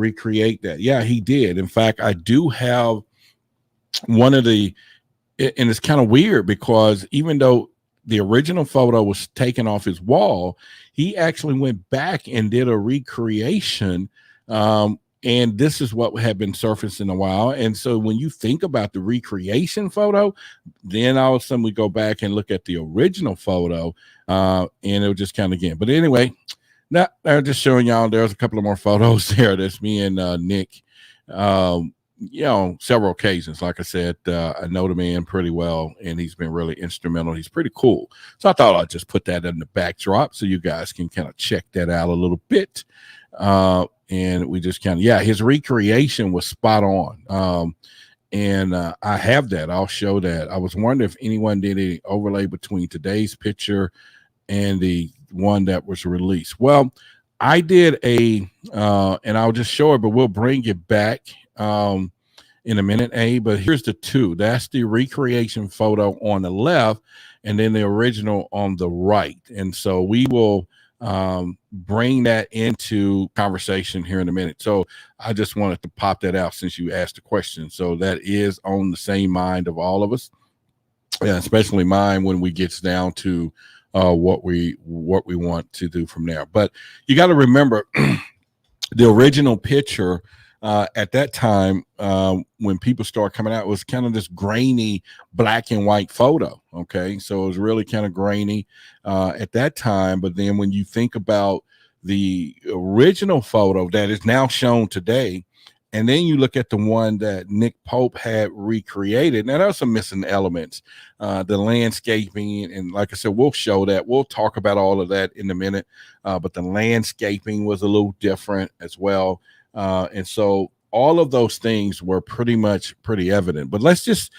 recreate that. Yeah, he did. In fact, I do have one of the, and it's kind of weird because even though the original photo was taken off his wall, he actually went back and did a recreation. And this is what had been surfaced in a while. And so when you think about the recreation photo, then all of a sudden we go back and look at the original photo, and it'll just kind of again. But anyway, now I'm just showing y'all there's a couple of more photos there. That's me and Nick. Several occasions. Like I said, I know the man pretty well, and he's been really instrumental. He's pretty cool. So I thought I'd just put that in the backdrop so you guys can kind of check that out a little bit. And we just kind of, his recreation was spot on. And I have that. I'll show that. I was wondering if anyone did any overlay between today's picture and the one that was released. Well, I did and I'll just show it, but we'll bring it back in a minute, but here's the two. That's the recreation photo on the left, and then the original on the right. And so we will bring that into conversation here in a minute. So I just wanted to pop that out since you asked the question. So that is on the same mind of all of us, especially mine when we get down to what we want to do from there. But you got to remember the original picture at that time, when people start coming out, it was kind of this grainy black and white photo. Okay. So it was really kind of grainy at that time. But then when you think about the original photo that is now shown today, and then you look at the one that Nick Pope had recreated. Now, there's some missing elements, the landscaping. And like I said, we'll show that. We'll talk about all of that in a minute. But the landscaping was a little different as well. And so all of those things were pretty evident. But let's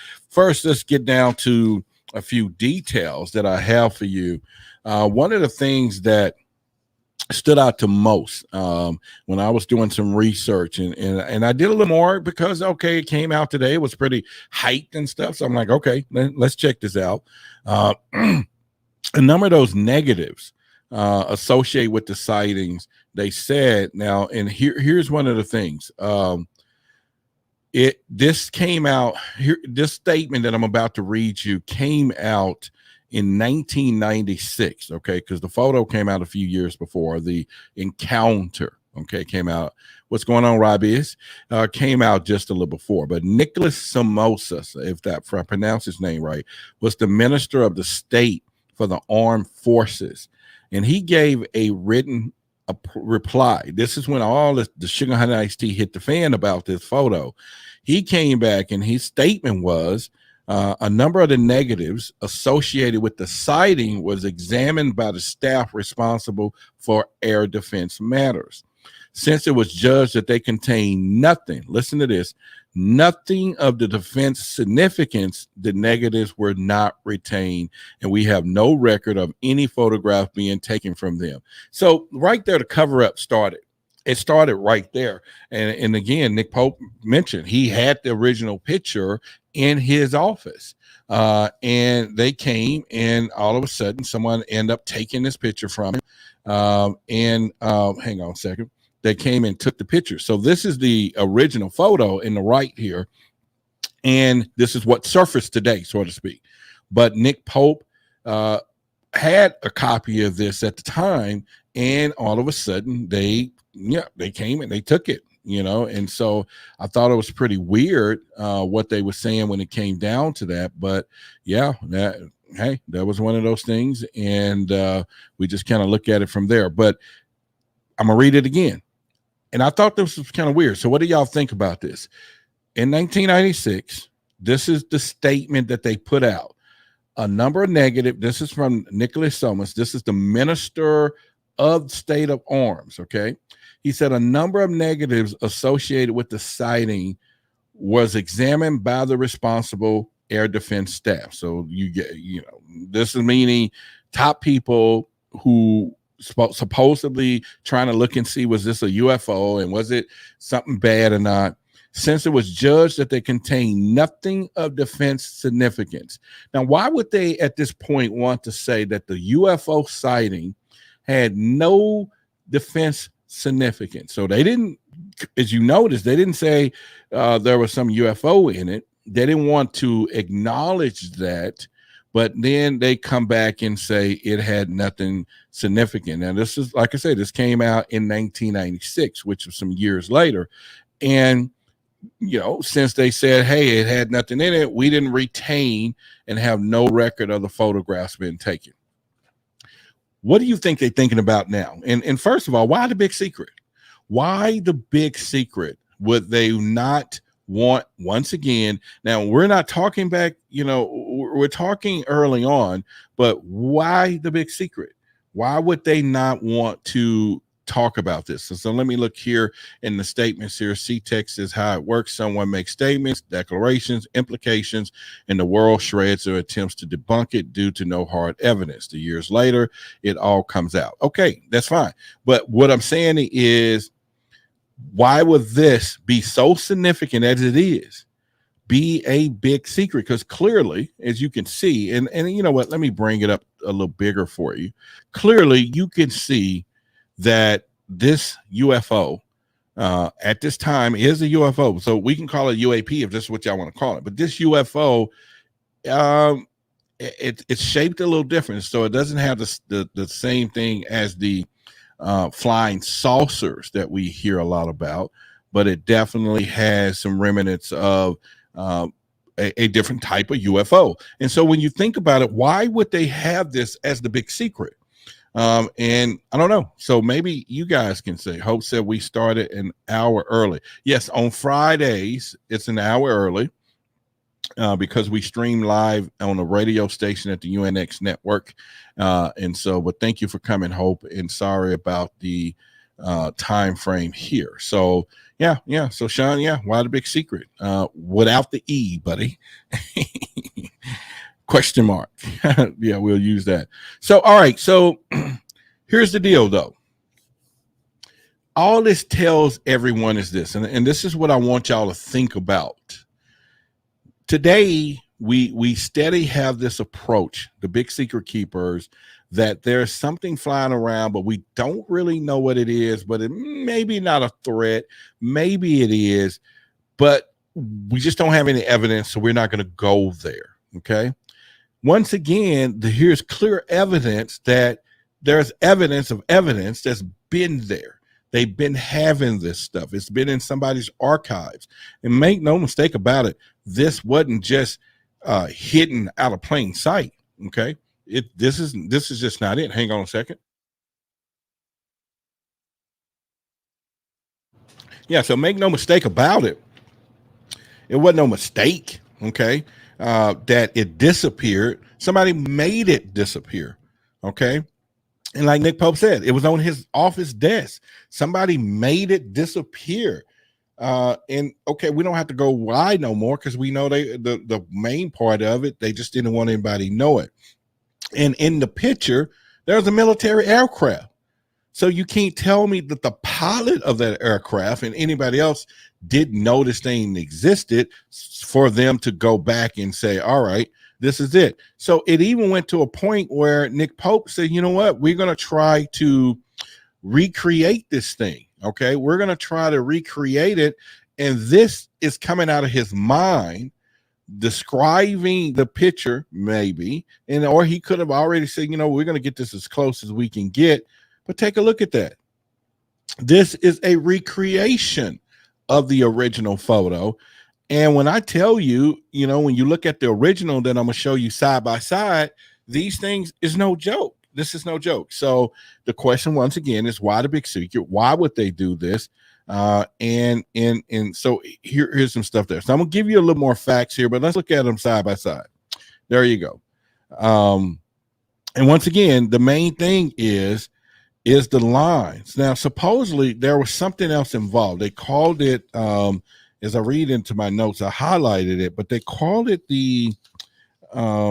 get down to a few details that I have for you. One of the things that stood out to most when I was doing some research, and I did a little more because, it came out today. It was pretty hyped and stuff. So I'm like, okay, let's check this out. A number of those negatives associated with the sightings, they said now, and here's one of the things. This came out here. This statement that I'm about to read you came out in 1996. Okay, because the photo came out a few years before the encounter. Okay, came out. What's going on, Rob? Came out just a little before. But Nicholas Somoza, if I pronounce his name right, was the minister of the state for the armed forces, and he gave a written reply. This is when all the sugar honey iced tea hit the fan about this photo. He came back and his statement was a number of the negatives associated with the sighting was examined by the staff responsible for air defense matters. Since it was judged that they contain nothing, listen to this, nothing of the defense significance, the negatives were not retained, and we have no record of any photograph being taken from them. So right there, the cover-up started. It started right there. And again, Nick Pope mentioned he had the original picture in his office. And they came, and all of a sudden, someone ended up taking this picture from him. Hang on a second. They came and took the picture. So this is the original photo in the right here. And this is what surfaced today, so to speak. But Nick Pope had a copy of this at the time, and all of a sudden they came and they took it, and so I thought it was pretty weird what they were saying when it came down to that. But that was one of those things, and we just kind of look at it from there. But I'm gonna read it again. And I thought this was kind of weird. So what do y'all think about this? In 1996, this is the statement that they put out. A number of negative. This is from Nicholas Somoza. This is the minister of state of arms. Okay. He said a number of negatives associated with the sighting was examined by the responsible air defense staff. So this is meaning top people who supposedly trying to look and see, was this a UFO and was it something bad or not? Since it was judged that they contain nothing of defense significance. Now, why would they at this point want to say that the UFO sighting had no defense significance? So they didn't as you notice, they didn't say there was some UFO in it. They didn't want to acknowledge that, but then they come back and say it had nothing significant. And this is, like I said, this came out in 1996, which was some years later. And, you know, since they said, hey, it had nothing in it, we didn't retain and have no record of the photographs being taken. What do you think they're thinking about now? And first of all, why the big secret? Why the big secret? Would they not want, once again, now we're not talking back, you know, we're talking early on, but why the big secret? Why would they not want to talk about this? So let me look here in the statements here. C-text is how it works. Someone makes statements, declarations, implications, and the world shreds or attempts to debunk it due to no hard evidence. 2 years later, it all comes out. Okay, that's fine. But what I'm saying is, why would this be so significant as it is, be a big secret? Because clearly, as you can see, and you know what, let me bring it up a little bigger for you. Clearly, you can see that this UFO at this time is a UFO. So we can call it UAP if this is what y'all want to call it. But this UFO, it's shaped a little different. So it doesn't have the same thing as the flying saucers that we hear a lot about, but it definitely has some remnants of a different type of UFO. And so when you think about it, why would they have this as the big secret? And I don't know. So maybe you guys can say. Hope said we started an hour early. Yes, on Fridays, it's an hour early. Because we stream live on a radio station at the UNX network. And so, but thank you for coming, Hope, and sorry about the time frame here. So yeah. So Sean, why the big secret? Without the E, buddy. Question mark. Yeah, we'll use that. So, all right. So here's the deal, though. All this tells everyone is this, and this is what I want y'all to think about. Today, we steady have this approach, the big secret keepers, that there's something flying around, but we don't really know what it is, but it may be not a threat. Maybe it is, but we just don't have any evidence, so we're not going to go there, okay? Once again, here's clear evidence that there's evidence of evidence that's been there. They've been having this stuff. It's been in somebody's archives. And make no mistake about it, this wasn't just hidden out of plain sight. Okay, this is just not it. Hang on a second. Yeah, so make no mistake about it. It wasn't no mistake. Okay, that it disappeared. Somebody made it disappear. Okay. And like Nick Pope said, it was on his office desk. Somebody made it disappear. And okay, we don't have to go why no more because we know the main part of it, they just didn't want anybody to know it. And in the picture, there's a military aircraft. So you can't tell me that the pilot of that aircraft and anybody else didn't know this thing existed for them to go back and say, all right, this is it. So it even went to a point where Nick Pope said, you know what, we're going to try to recreate this thing. Okay, we're going to try to recreate it. And this is coming out of his mind, describing the picture, maybe. And or he could have already said, you know, we're going to get this as close as we can get. But take a look at that. This is a recreation of the original photo. And when I tell you, you know, when you look at the original that I'm going to show you side by side, these things is no joke. This is no joke. So the question once again is why the big secret? Why would they do this? And so here's some stuff there. So I'm going to give you a little more facts here, but let's look at them side by side. There you go. And once again, the main thing is the lines. Now, supposedly there was something else involved. They called it, as I read into my notes, I highlighted it, but they called it the, let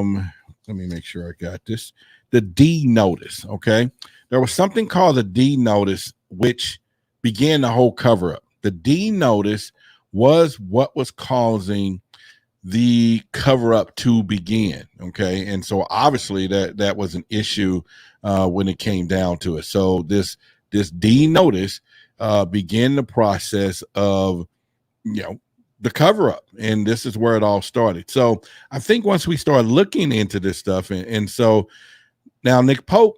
me make sure I got this, the D notice. Okay. There was something called the D notice, which began the whole cover up. The D notice was what was causing the cover up to begin. Okay. And so obviously that was an issue when it came down to it. So this D notice begin the process of, the cover up. And this is where it all started. So I think once we start looking into this stuff, and so now Nick Pope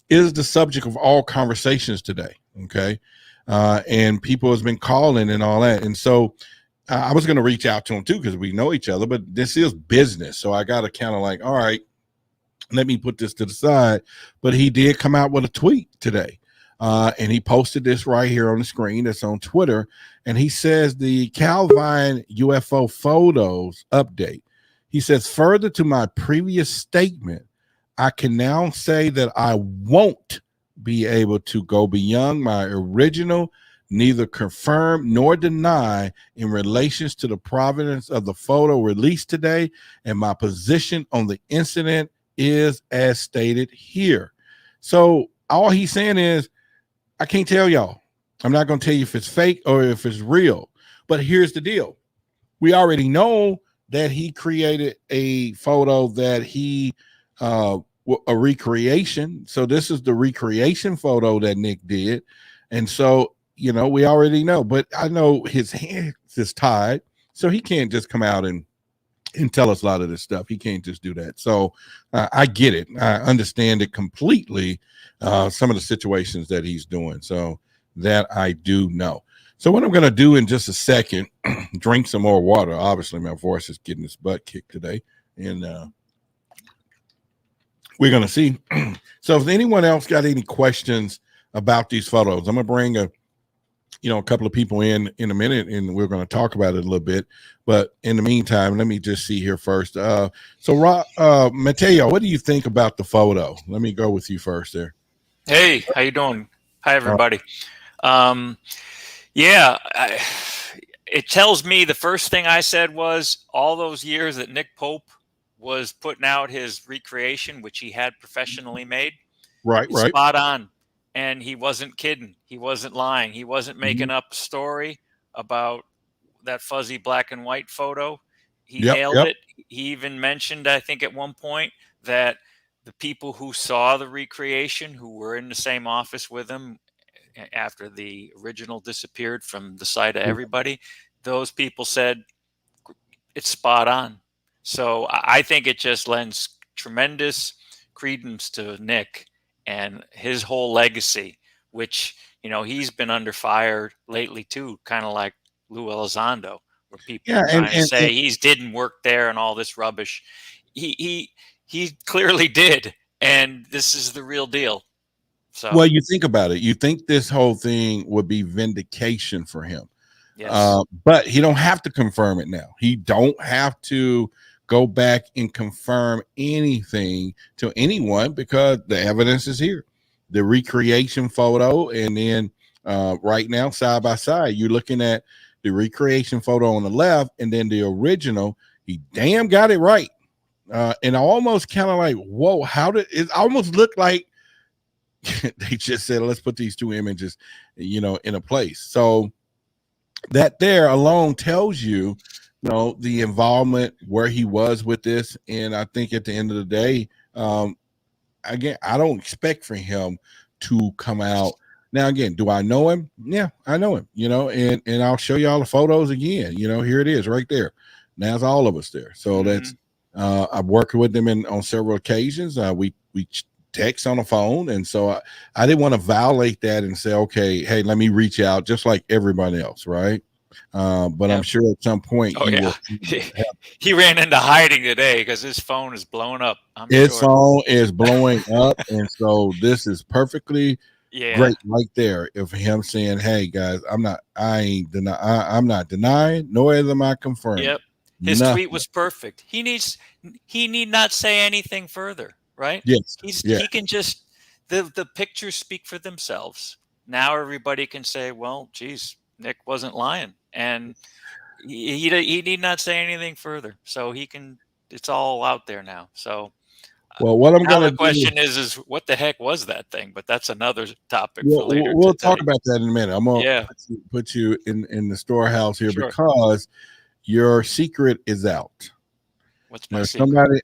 is the subject of all conversations today. Okay. And people has been calling and all that. And so I was going to reach out to him too, because we know each other, but this is business. So I got to kind of like, all right, let me put this to the side. But he did come out with a tweet today. And he posted this right here on the screen. It's on Twitter. And he says the Calvine UFO photos update. He says, further to my previous statement, I can now say that I won't be able to go beyond my original, neither confirm nor deny in relations to the provenance of the photo released today, and my position on the incident is as stated here. So all he's saying is, I can't tell y'all. I'm not going to tell you if it's fake or if it's real. But here's the deal. We already know that he created a photo that he a recreation. So this is the recreation photo that Nick did. And so, we already know. But I know his hands is tied. So he can't just come out and tell us a lot of this stuff. He can't just do that. So I get it. I understand it completely. Some of the situations that he's doing. So that I do know. So what I'm going to do in just a second, drink some more water. Obviously, my voice is getting its butt kicked today. And we're going to see. So if anyone else got any questions about these photos, I'm going to bring a couple of people in a minute, and we're going to talk about it a little bit. But in the meantime, let me just see here first. So Mateo, what do you think about the photo? Let me go with you first there. Hey, how you doing? Hi, everybody. It tells me the first thing I said was all those years that Nick Pope was putting out his recreation, which he had professionally made. Right. Spot on. And he wasn't kidding. He wasn't lying. He wasn't making up a story about that fuzzy black and white photo. He nailed it. He even mentioned, I think at one point, that the people who saw the recreation, who were in the same office with him after the original disappeared from the sight of everybody, those people said it's spot on. So I think it just lends tremendous credence to Nick and his whole legacy, which, he's been under fire lately too, kind of like Lou Elizondo, where people are trying to say he didn't work there and all this rubbish. He clearly did, and this is the real deal. So, well, you think about it. You think this whole thing would be vindication for him. Yes. But he don't have to confirm it now. He don't have to go back and confirm anything to anyone because the evidence is here. The recreation photo, and then right now, side by side, you're looking at the recreation photo on the left, and then the original. He damn got it right. And almost kind of like, whoa, how did it almost look like they just said, let's put these two images, in a place. So that there alone tells you, the involvement, where he was with this. And I think at the end of the day, again, I don't expect for him to come out. Now, again, do I know him? Yeah, I know him, and I'll show you all the photos again. Here it is right there. Now it's all of us there. So that's, I've worked with them on several occasions. We text on the phone. And so I didn't want to violate that and say, okay, hey, let me reach out just like everybody else. Right. But I'm sure at some point he ran into hiding today because his phone is blowing up. His phone is blowing up. And so this is perfectly great right there of him saying, hey guys, I'm not denying, nor am I confirming. Yep. His tweet was perfect. He need not say anything further, right? Yes. He can just, the pictures speak for themselves. Now everybody can say, well, geez, Nick wasn't lying. And he need not say anything further. So he can, it's all out there now. So well, what I'm going to do. The question is what the heck was that thing? But that's another topic for later. We'll talk about that in a minute. I'm going to put you in the storehouse here because your secret is out. What's my secret?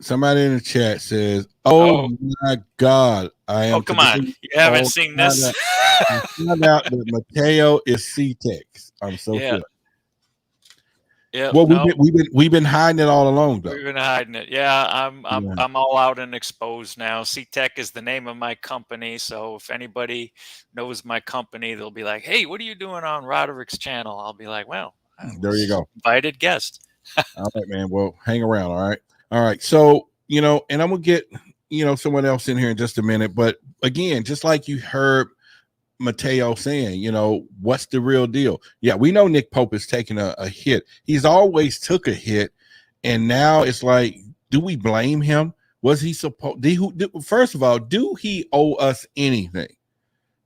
Somebody in the chat says, "Oh, my God, I am." Oh, come on! You haven't seen this? I found out that Mateo is C-Tex. I'm so sure. Yeah. Well, we've been hiding it all along, though. We've been hiding it. Yeah, I'm all out and exposed now. C-Tech is the name of my company, so if anybody knows my company, they'll be like, "Hey, what are you doing on Roderick's channel?" I'll be like, "Well, there you go, invited guest." All right, man. Well, hang around. All right. So and I'm gonna get someone else in here in just a minute, but again, just like you heard Mateo saying, what's the real deal? Yeah, we know Nick Pope is taking a hit. He's always took a hit, and now it's like, do we blame him? Was he supposed? First of all, do he owe us anything?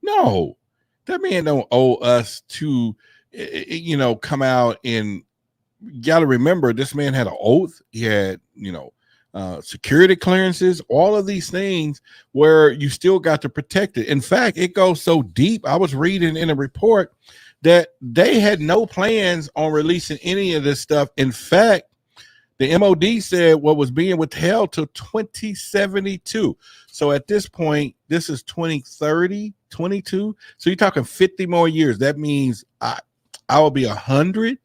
No, that man don't owe us to, come out and. You got to remember, this man had an oath. He had, security clearances, all of these things where you still got to protect it. In fact, it goes so deep. I was reading in a report that they had no plans on releasing any of this stuff. In fact, the MOD said what was being withheld till 2072. So at this point, this is 2030, 22. So you're talking 50 more years. That means I will be 100.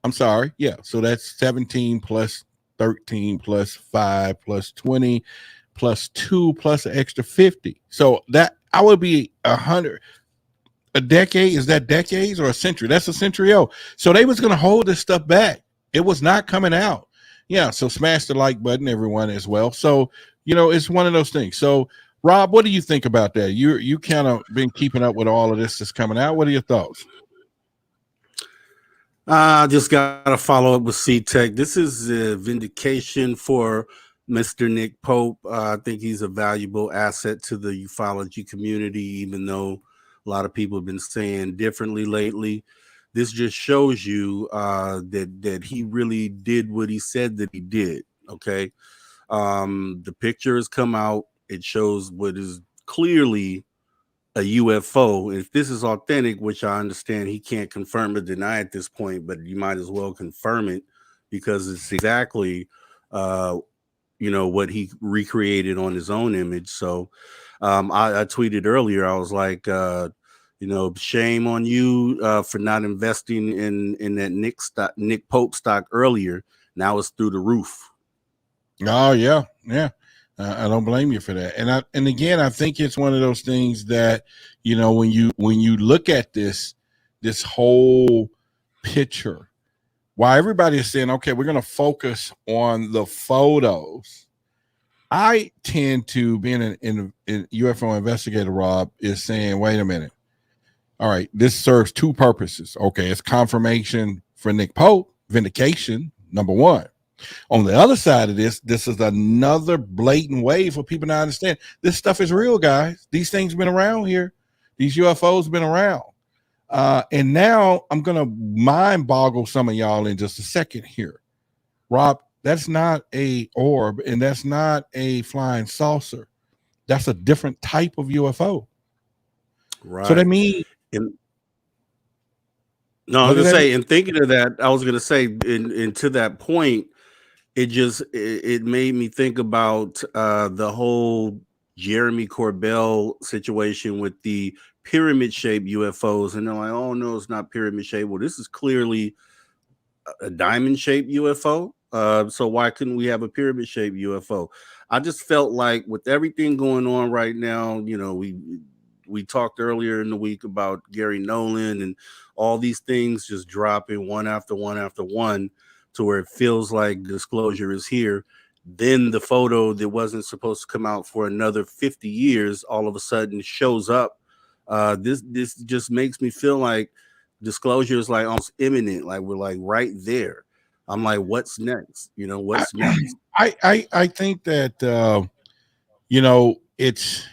I'm sorry. Yeah. So that's 17 plus 13 plus 5 plus 20 plus 2 plus an extra 50. So that I would be 100. A decade, is that decades or a century? That's a century old. So they was going to hold this stuff back. It was not coming out. Yeah. So smash the like button, everyone, as well. So, it's one of those things. So, Rob, what do you think about that? You kind of been keeping up with all of this that's coming out. What are your thoughts? I just got to follow up with C-Tech. This is a vindication for Mr. Nick Pope. I think he's a valuable asset to the ufology community, even though a lot of people have been saying differently lately. This just shows you that he really did what he said that he did. Okay. The picture has come out. It shows what is clearly a UFO. If this is authentic, which I understand he can't confirm or deny at this point, but you might as well confirm it because it's exactly what he recreated on his own image. So I tweeted earlier, I was like, shame on you for not investing in that Nick Pope stock earlier. Now it's through the roof. Oh yeah. I don't blame you for that. And again, I think it's one of those things that, when you look at this whole picture, while everybody is saying, okay, we're going to focus on the photos, I tend to, being an UFO investigator, Rob, is saying, wait a minute. All right, this serves two purposes. Okay, it's confirmation for Nick Pope, vindication, number one. On the other side of this is another blatant way for people to understand this stuff is real, guys. These things been around here. These UFOs been around. And now I'm going to mind boggle some of y'all in just a second here. Rob, that's not a orb and that's not a flying saucer. That's a different type of UFO. Right. So that means... I was going to say, in thinking of that, I was going to say, and to that point, it made me think about the whole Jeremy Corbell situation with the pyramid-shaped UFOs, and they're like, oh no, it's not pyramid-shaped. Well, this is clearly a diamond-shaped UFO. So why couldn't we have a pyramid-shaped UFO? I just felt like with everything going on right now, we talked earlier in the week about Gary Nolan and all these things just dropping one after one after one, to where it feels like disclosure is here. Then the photo that wasn't supposed to come out for another 50 years all of a sudden shows up. This just makes me feel like disclosure is like almost imminent, like we're like right there. I'm like, what's next? What's next? I think that it's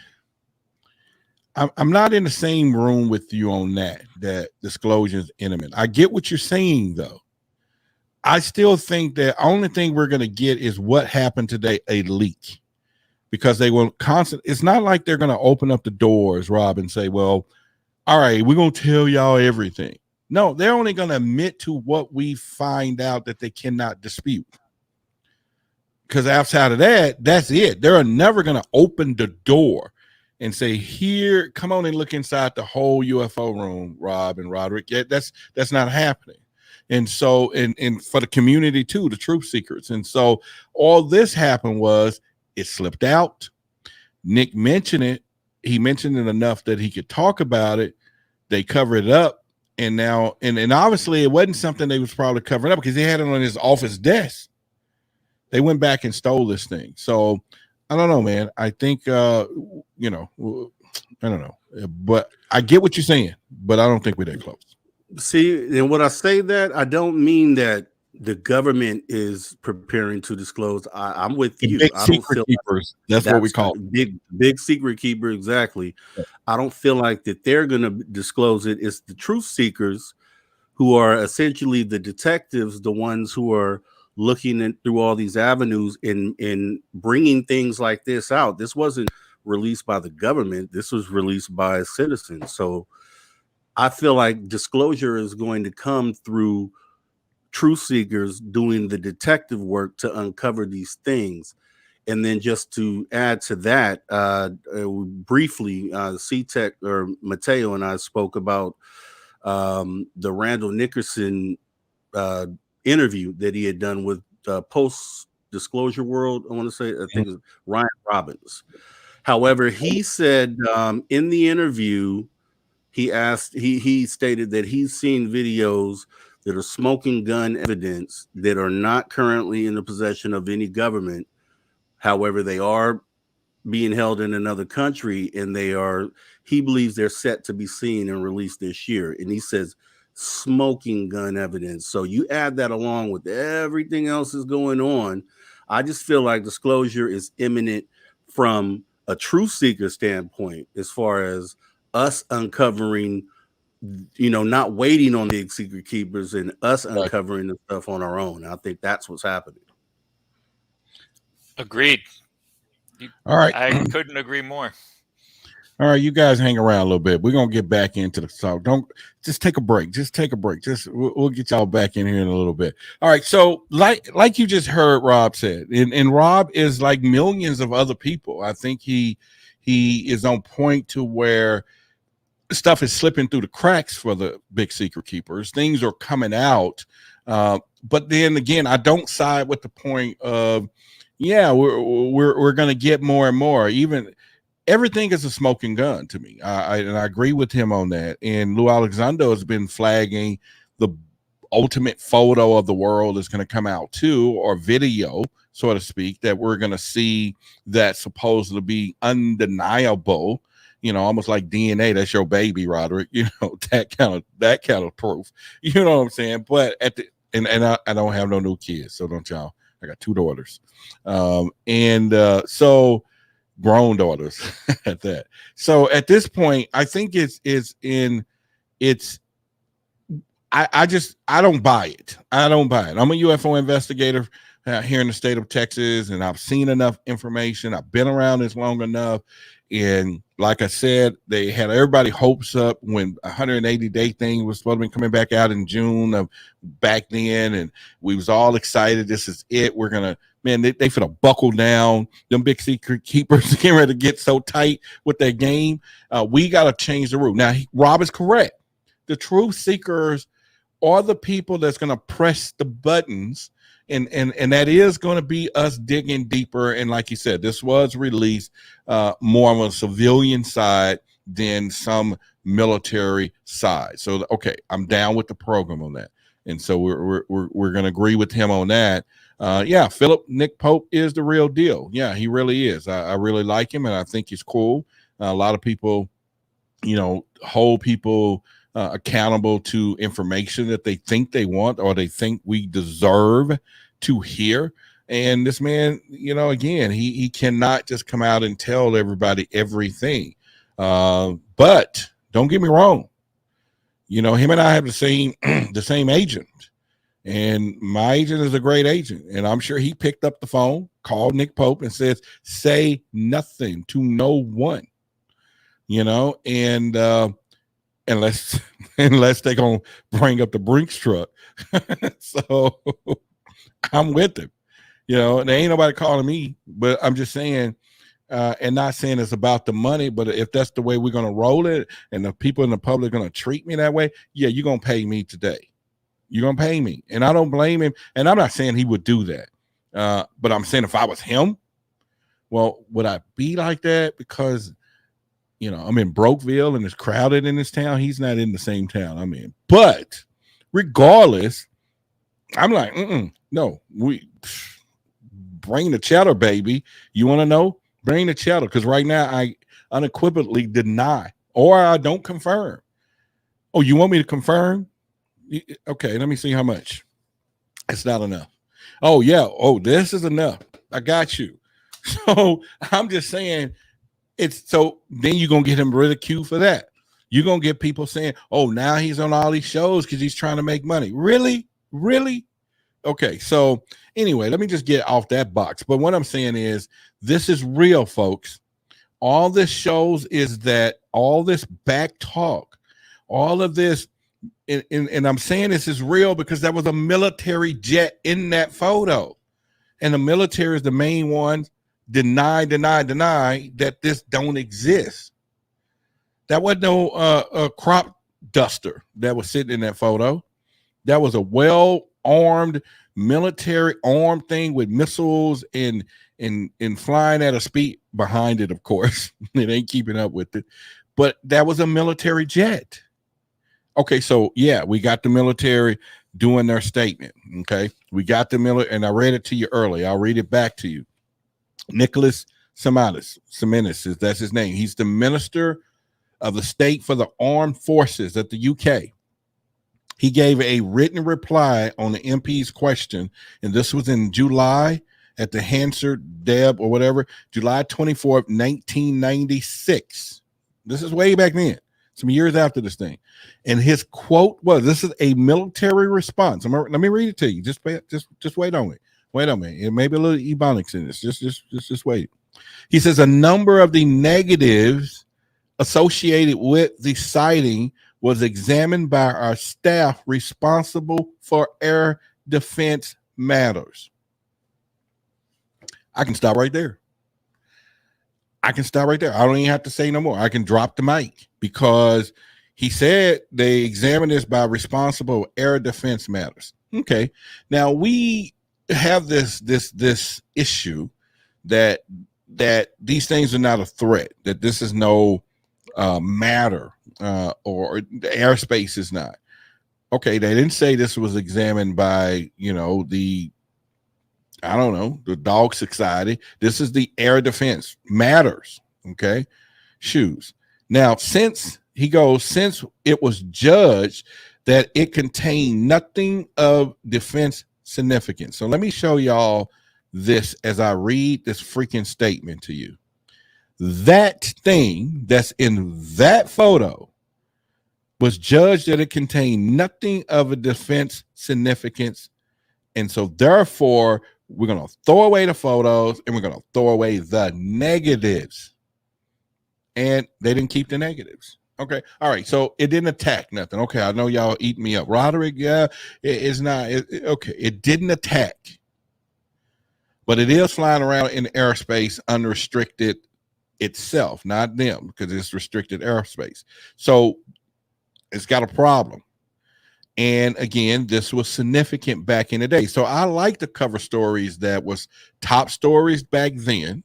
I'm not in the same room with you on that disclosure is imminent. I get what you're saying though. I still think that only thing we're going to get is what happened today, a leak, because they will it's not like they're going to open up the doors, Rob, and say, well, all right, we're going to tell y'all everything. No, they're only going to admit to what we find out that they cannot dispute. because outside of that, that's it. They're never going to open the door and say, here, come on and look inside the whole UFO room, Rob and Roderick. Yeah, that's not happening. And so, and for the community too, the truth seekers. And so all this happened was it slipped out. Nick mentioned it. He mentioned it enough that he could talk about it. They covered it up. And now, and obviously it wasn't something they was probably covering up because he had it on his office desk. They went back and stole this thing. So I don't know, man. I think, you know, I don't know, but I get what you're saying, but I don't think we're that close. See, and when I say that, I don't mean that the government is preparing to disclose. I'm with you. Big I don't feel keepers. That's what we call big secret keeper. Exactly. Yeah. I don't feel like that they're going to disclose it. It's the truth seekers who are essentially the detectives, the ones who are looking through all these avenues and bringing things like this out. This wasn't released by the government. This was released by citizens. So I feel like disclosure is going to come through truth seekers doing the detective work to uncover these things. And then just to add to that, briefly, C-Tech or Mateo and I spoke about the Randall Nickerson interview that he had done with Post Disclosure World. I want to say, I think it's Ryan Robbins. However, he said in the interview, he stated that he's seen videos that are smoking gun evidence that are not currently in the possession of any government. However, they are being held in another country, and he believes they're set to be seen and released this year. And he says smoking gun evidence. So you add that along with everything else is going on. I just feel like disclosure is imminent from a truth seeker standpoint, as far as us uncovering, you know, not waiting on big secret keepers and us uncovering the stuff on our own. I think that's what's happening. Agreed. All right. I couldn't agree more. All right, you guys hang around a little bit. We're gonna get back into the talk. Don't just take a break. We'll get y'all back in here in a little bit. All right. So like you just heard Rob said, and Rob is like millions of other people. I think he is on point to where stuff is slipping through the cracks for the big secret keepers. Things are coming out. But then again, I don't side with the point of, yeah, we're going to get more and more. Even everything is a smoking gun to me. And I agree with him on that. And Lou Alexander has been flagging the ultimate photo of the world is going to come out too, or video, so to speak, that we're going to see that supposedly be undeniable. You know, almost like DNA. That's your baby, Roderick. You know, that kind of proof. You know what I'm saying? But I don't have no new kids, so don't y'all. I got 2 daughters, so grown daughters at that. So at this point, I think I don't buy it. I'm a UFO investigator here in the state of Texas, and I've seen enough information. I've been around this long enough. And like I said, they had everybody hopes up when 180-day thing was supposed to be coming back out in June of back then. And we was all excited. This is it. We're going to, man, they finna buckle down. Them big secret keepers getting ready to get so tight with their game. We got to change the route. Now, Rob is correct. The truth seekers are the people that's going to press the buttons. And that is going to be us digging deeper. And like you said, this was released more on a civilian side than some military side. So, okay, I'm down with the program on that. And so we're going to agree with him on that. Yeah, Nick Pope is the real deal. Yeah, he really is. I really like him, and I think he's cool. A lot of people, you know, hold people accountable to information that they think they want or they think we deserve to hear. And this man, you know, again, he cannot just come out and tell everybody everything. But don't get me wrong. You know, him and I have the same agent, and my agent is a great agent. And I'm sure he picked up the phone, called Nick Pope and says, say nothing to no one, you know, and unless they're going to bring up the Brinks truck. So I'm with him. You know, and there ain't nobody calling me, but I'm just saying, and not saying it's about the money, but if that's the way we're going to roll it and the people in the public are going to treat me that way, yeah, you're going to pay me today. You're going to pay me. And I don't blame him. And I'm not saying he would do that. But I'm saying if I was him, well, would I be like that? Because, you know, I'm in Brokeville and it's crowded in this town. He's not in the same town I'm in. But regardless, I'm like, no, we bring the cheddar, baby. You want to know? Bring the cheddar. Because right now I unequivocally deny or I don't confirm. Oh, you want me to confirm? Okay, let me see how much. It's not enough. Oh, yeah. Oh, this is enough. I got you. So I'm just saying it's so then you're going to get him ridiculed for that. You're going to get people saying, oh, now he's on all these shows because he's trying to make money. Really? Really? Okay. So anyway, let me just get off that box. But what I'm saying is this is real, folks. All this shows is that all this back talk, all of this, and I'm saying this is real because there was a military jet in that photo. And the military is the main one. Deny that this don't exist. That wasn't no a crop duster that was sitting in that photo. That was a well-armed military armed thing with missiles and flying at a speed behind it, of course. It ain't keeping up with it. But that was a military jet. Okay, so yeah, we got the military doing their statement. Okay, we got the military, and I read it to you earlier. I'll read it back to you. Nicholas Simonis, that's his name. He's the Minister of the State for the Armed Forces at the UK. He gave a written reply on the MP's question, and this was in July at the Hansard Deb or whatever, July 24th, 1996. This is way back then, some years after this thing. And his quote was, this is a military response. Let me read it to you. Just wait on it. Wait a minute. It may be a little ebonics in this. Just wait. He says a number of the negatives associated with the sighting was examined by our staff responsible for air defense matters. I can stop right there. I don't even have to say no more. I can drop the mic because he said they examined this by responsible air defense matters. Okay. Now we have this issue that these things are not a threat, that this is no matter or the airspace is not. Okay, they didn't say this was examined by, the Dog Society. This is the air defense matters. Okay, shoes. Now, since it was judged that it contained nothing of defense significance. So let me show y'all this as I read this freaking statement to you. That thing that's in that photo was judged that it contained nothing of a defense significance. And so therefore, we're going to throw away the photos and we're going to throw away the negatives. And they didn't keep the negatives. Okay. All right. So it didn't attack nothing. Okay. I know y'all eating me up. Roderick, yeah, it's not. Okay. It didn't attack. But it is flying around in airspace unrestricted itself, not them, because it's restricted airspace. So it's got a problem. And again, this was significant back in the day. So I like to cover stories that was top stories back then.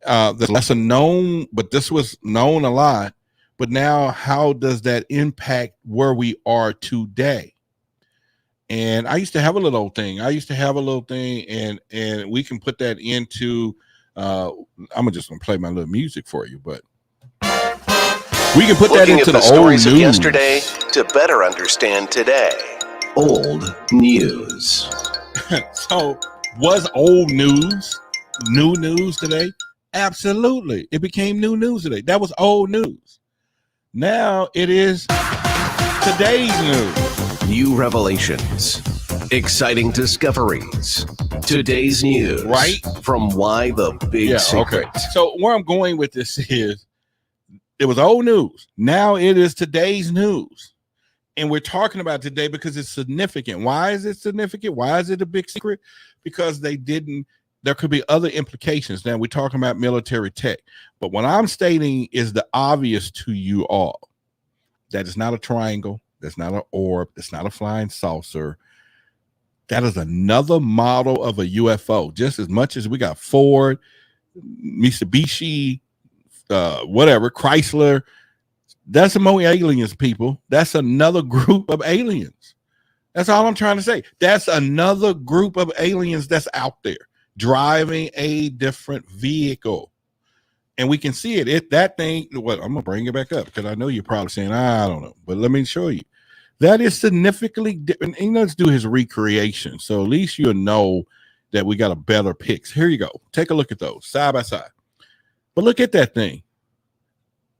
That's lesser known, but this was known a lot. But now, how does that impact where we are today? And I used to have a little thing. And we can put that into. I'm just gonna play my little music for you, but we can put that into the stories of yesterday to better understand today. Old news. So, was old news new news today? Absolutely, it became new news today. That was old news. Now it is today's news. New revelations, exciting discoveries, today's news. Right? From Why the Big Secret. Okay. So where I'm going with this is, it was old news. Now it is today's news. And we're talking about today because it's significant. Why is it significant? Why is it a big secret? Because there could be other implications. Now we're talking about military tech, but what I'm stating is the obvious to you all. That is not a triangle. That's not an orb. That's not a flying saucer. That is another model of a UFO. Just as much as we got Ford, Mitsubishi, whatever, Chrysler. That's some more aliens, people. That's another group of aliens. That's all I'm trying to say. That's another group of aliens that's out there driving a different vehicle. And we can see it. That thing, what I'm gonna bring it back up because I know you're probably saying, I don't know, but let me show you. That is significantly different. And let's do his recreation. So at least you'll know that we got a better pics. Here you go. Take a look at those side by side. But look at that thing.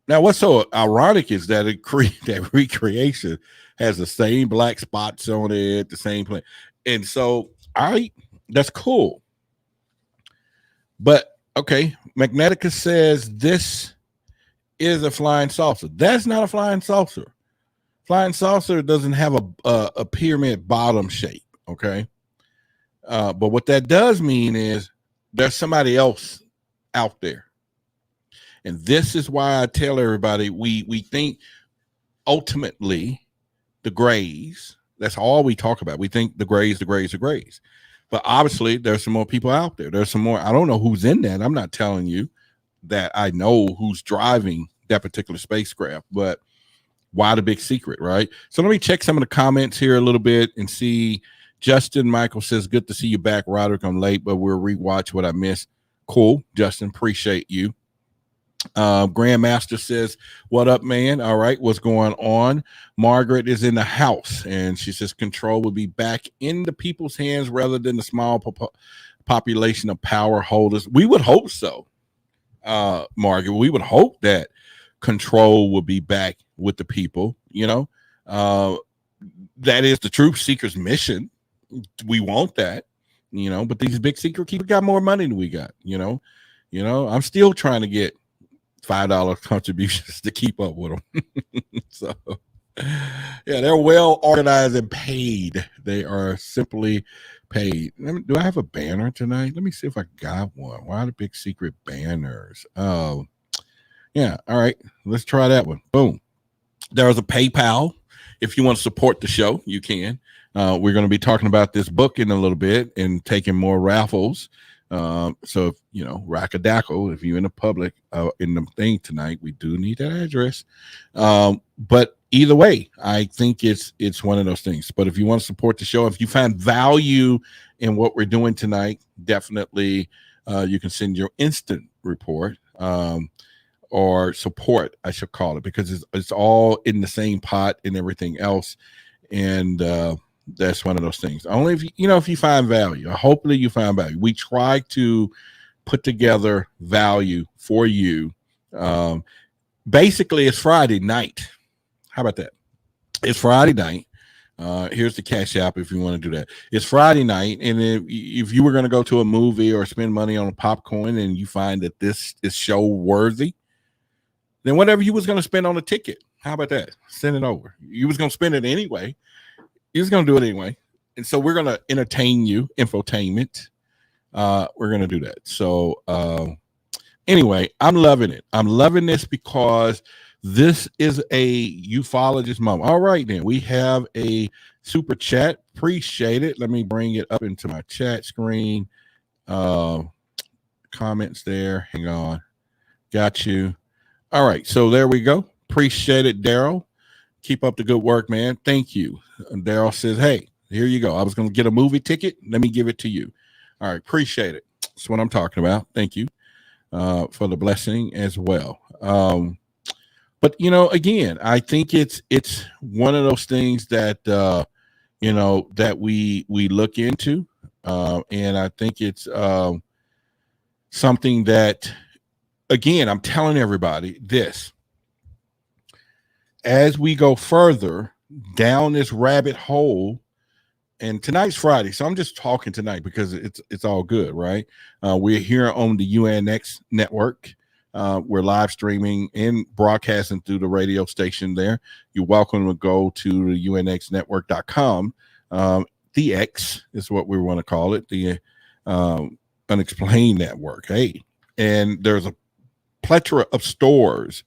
Now, what's so ironic is that that recreation has the same black spots on it, the same plane. And so that's cool. But okay, Magnetica says this is a flying saucer. That's not a flying saucer. Flying saucer doesn't have a pyramid bottom shape, okay? But what that does mean is there's somebody else out there. And this is why I tell everybody we think ultimately the grays, that's all we talk about. We think the grays. But obviously there's some more people out there. There's some more. I don't know who's in that. I'm not telling you that I know who's driving that particular spacecraft, but why the big secret, right? So let me check some of the comments here a little bit and see. Justin Michael says, good to see you back, Roderick. I'm late, but we'll rewatch what I missed. Cool, Justin, appreciate you. Grandmaster says, what up, man? All right, what's going on? Margaret is in the house, and she says control will be back in the people's hands rather than the small population of power holders. We would hope so, Margaret. We would hope that control will be back with the people. You know, that is the truth seekers' mission. We want that, you know. But these big secret keepers got more money than we got. You know, I'm still trying to get $5 contributions to keep up with them. So yeah, they're well organized and paid. They are simply paid. Do I have a banner tonight? Let me see if I got one. Why the big secret banners? Oh yeah, all right, let's try that one. Boom. There's a PayPal. If you want to support the show, you can. We're going to be talking about this book in a little bit and taking more raffles. So if you know, Rackadackle, if you're in the public in the thing tonight, we do need that address. But either way, I think it's one of those things. But if you want to support the show, if you find value in what we're doing tonight, definitely you can send your instant report or support, I should call it, because it's all in the same pot and everything else. And that's one of those things. Only if if you find value. Hopefully you find value. We try to put together value for you. Basically, it's Friday night. How about that? It's Friday night. Here's the Cash App if you want to do that. It's Friday night, and if you were going to go to a movie or spend money on a popcorn and you find that this is show worthy, then whatever you was going to spend on a ticket, how about that? Send it over. You was going to spend it anyway. He's going to do it anyway. And so we're going to entertain you, infotainment. We're going to do that. So anyway, I'm loving it. I'm loving this because this is a ufologist moment. All right, then we have a super chat. Appreciate it. Let me bring it up into my chat screen. Comments there. Hang on. Got you. All right. So there we go. Appreciate it, Daryl. Keep up the good work, man. Thank you. And Daryl says, hey, here you go. I was going to get a movie ticket. Let me give it to you. All right. Appreciate it. That's what I'm talking about. Thank you for the blessing as well. But, again, I think it's one of those things that, that we look into. And I think it's something that, again, I'm telling everybody this. As we go further down this rabbit hole, and tonight's Friday, so I'm just talking tonight because it's all good, right? We're here on the UNX network, We're live streaming and broadcasting through the radio station there. You're welcome to go to the unxnetwork.com. The X is what we want to call it, the Unexplained Network. Hey, and there's a plethora of shows,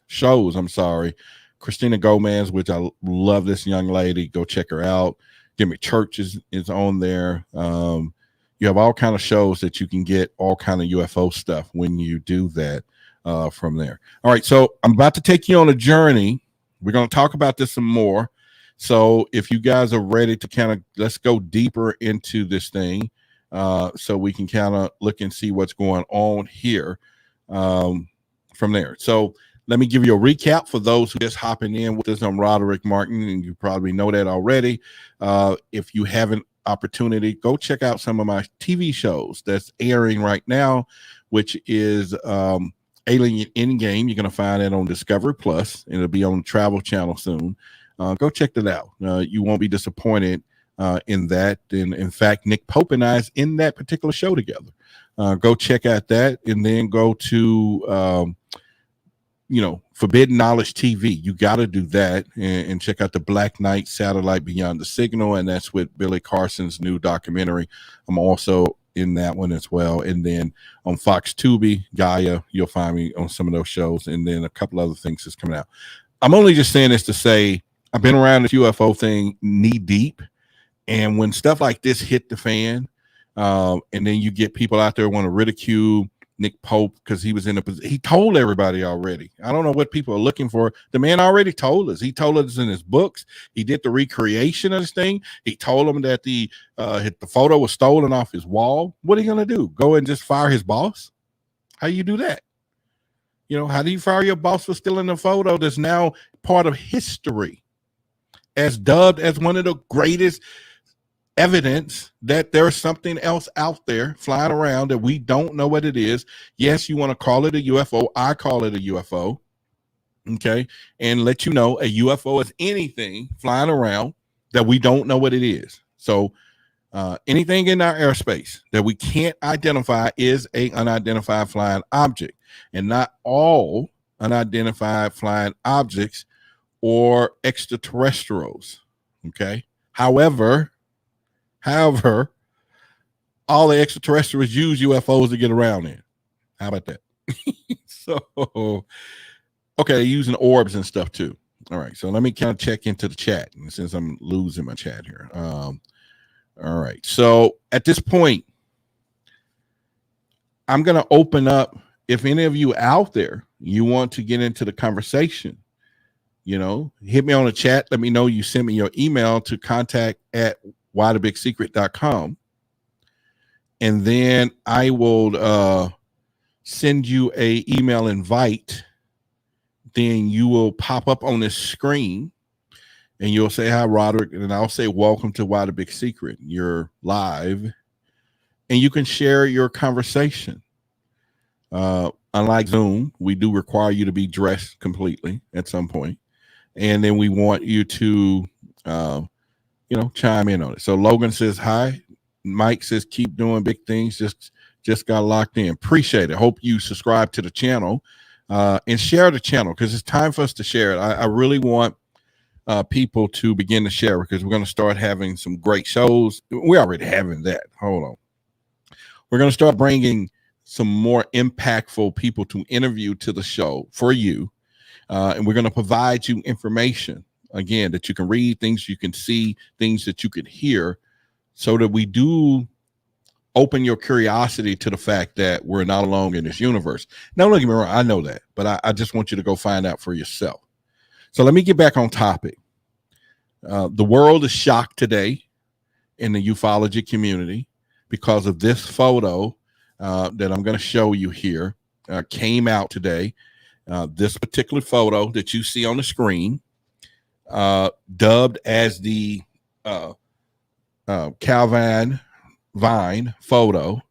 Christina Gomez, which I love this young lady. Go check her out. Gimme Church is on there. You have all kind of shows that you can get all kind of UFO stuff when you do that from there. All right, so I'm about to take you on a journey. We're going to talk about this some more. So if you guys are ready to kind of, let's go deeper into this thing so we can kind of look and see what's going on here from there. So let me give you a recap for those who are just hopping in with us. I'm Roderick Martin, and you probably know that already. If you have an opportunity, go check out some of my TV shows that's airing right now, which is Alien Endgame. You're going to find it on Discovery Plus, and it'll be on the Travel Channel soon. Go check that out. You won't be disappointed in that. And in fact, Nick Pope and I is in that particular show together. Go check out that, and then go to Forbidden Knowledge TV. You got to do that and check out the Black Knight Satellite Beyond the Signal, and that's with Billy Carson's new documentary. I'm also in that one as well. And then on Fox Tubi, Gaia, you'll find me on some of those shows, and then a couple other things that's coming out. I'm only just saying this to say I've been around this UFO thing knee deep, and when stuff like this hit the fan, and then you get people out there want to ridicule Nick Pope because he was in he told everybody already. I don't know what people are looking for. The man already told us. He told us in his books. He did the recreation of this thing. He told them that the photo was stolen off his wall. What are you going to do? Go and just fire his boss? How you do that? How do you fire your boss for stealing a photo that's now part of history, as dubbed as one of the greatest evidence that there's something else out there flying around that we don't know what it is? Yes, you want to call it a UFO. I call it a UFO. Okay. And let you know a UFO is anything flying around that we don't know what it is. So anything in our airspace that we can't identify is an unidentified flying object, and not all unidentified flying objects or extraterrestrials. Okay. However, all the extraterrestrials use UFOs to get around in. How about that? So, okay, they're using orbs and stuff too. All right, so let me kind of check into the chat since I'm losing my chat here. All right, so at this point, I'm going to open up. If any of you out there, you want to get into the conversation, hit me on the chat. Let me know you sent me your email to contact@whythebigsecret.com, and then I will send you a email invite. Then you will pop up on this screen, and you'll say, "Hi, Roderick," and I'll say, "Welcome to Why the Big Secret." You're live, and you can share your conversation. Unlike Zoom, we do require you to be dressed completely at some point, and then we want you to chime in on it. So Logan says hi. Mike says keep doing big things. Just got locked in. Appreciate it. Hope you subscribe to the channel and share the channel, because it's time for us to share it. I really want people to begin to share, because we're going to start having some great shows. We're already having that. Hold on. We're going to start bringing some more impactful people to interview to the show for you. And we're going to provide you information, again, that you can read, things you can see, things that you can hear, so that we do open your curiosity to the fact that we're not alone in this universe. Now, don't get me wrong, I know that, but I just want you to go find out for yourself. So let me get back on topic. The world is shocked today in the ufology community because of this photo that I'm going to show you here. Came out today. This particular photo that you see on the screen, dubbed as the Calvine photo,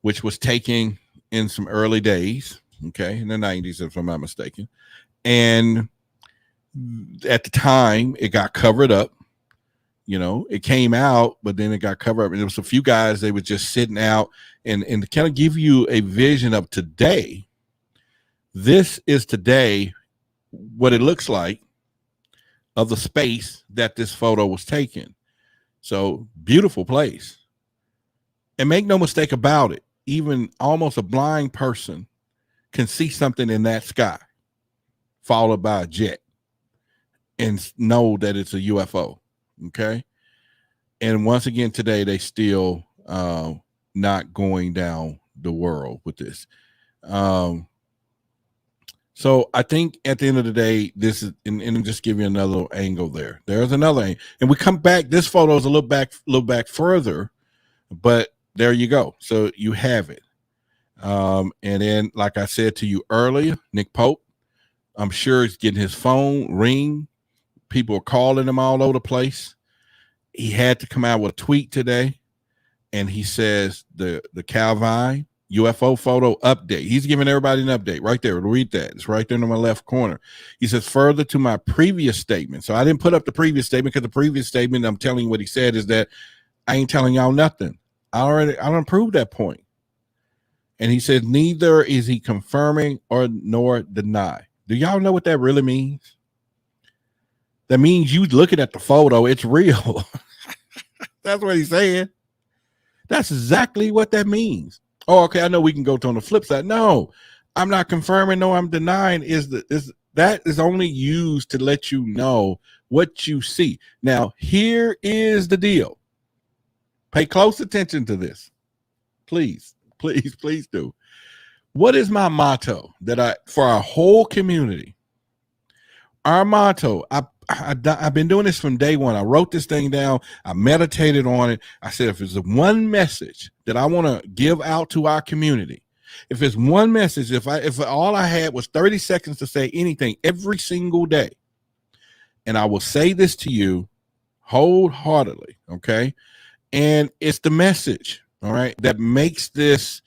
which was taken in some early days, okay, in the 90s, if I'm not mistaken. And at the time, it got covered up. It came out, but then it got covered up. And there was a few guys, they were just sitting out, and to kind of give you a vision of today, This is today what it looks like of the space that this photo was taken. So beautiful place. And make no mistake about it, even almost a blind person can see something in that sky followed by a jet and know that it's a UFO. Okay. And once again, today, they still not going down the world with this. So I think at the end of the day, this is, and just give you another angle there. There's another angle. And we come back, this photo is a little back further, but there you go. So you have it. And then, like I said to you earlier, Nick Pope, I'm sure he's getting his phone ring. People are calling him all over the place. He had to come out with a tweet today, and he says the Calvine UFO photo update. He's giving everybody an update right there. Read that. It's right there in my left corner. He says, further to my previous statement. So I didn't put up the previous statement because the previous statement, I'm telling you what he said, is that I ain't telling y'all nothing. I don't prove that point. And he says, neither is he confirming nor deny. Do y'all know what that really means? That means you looking at the photo, it's real. That's what he's saying. That's exactly what that means. Oh, okay. I know we can go to on the flip side. No, I'm not confirming. No, I'm denying. That is only used to let you know what you see. Now, here is the deal. Pay close attention to this. Please, please, please do. What is my motto for our whole community? Our motto, I've been doing this from day one. I wrote this thing down. I meditated on it. I said, if there's one message that I want to give out to our community, if it's one message, if all I had was 30 seconds to say anything every single day, and I will say this to you wholeheartedly, okay? And it's the message, all right, that makes this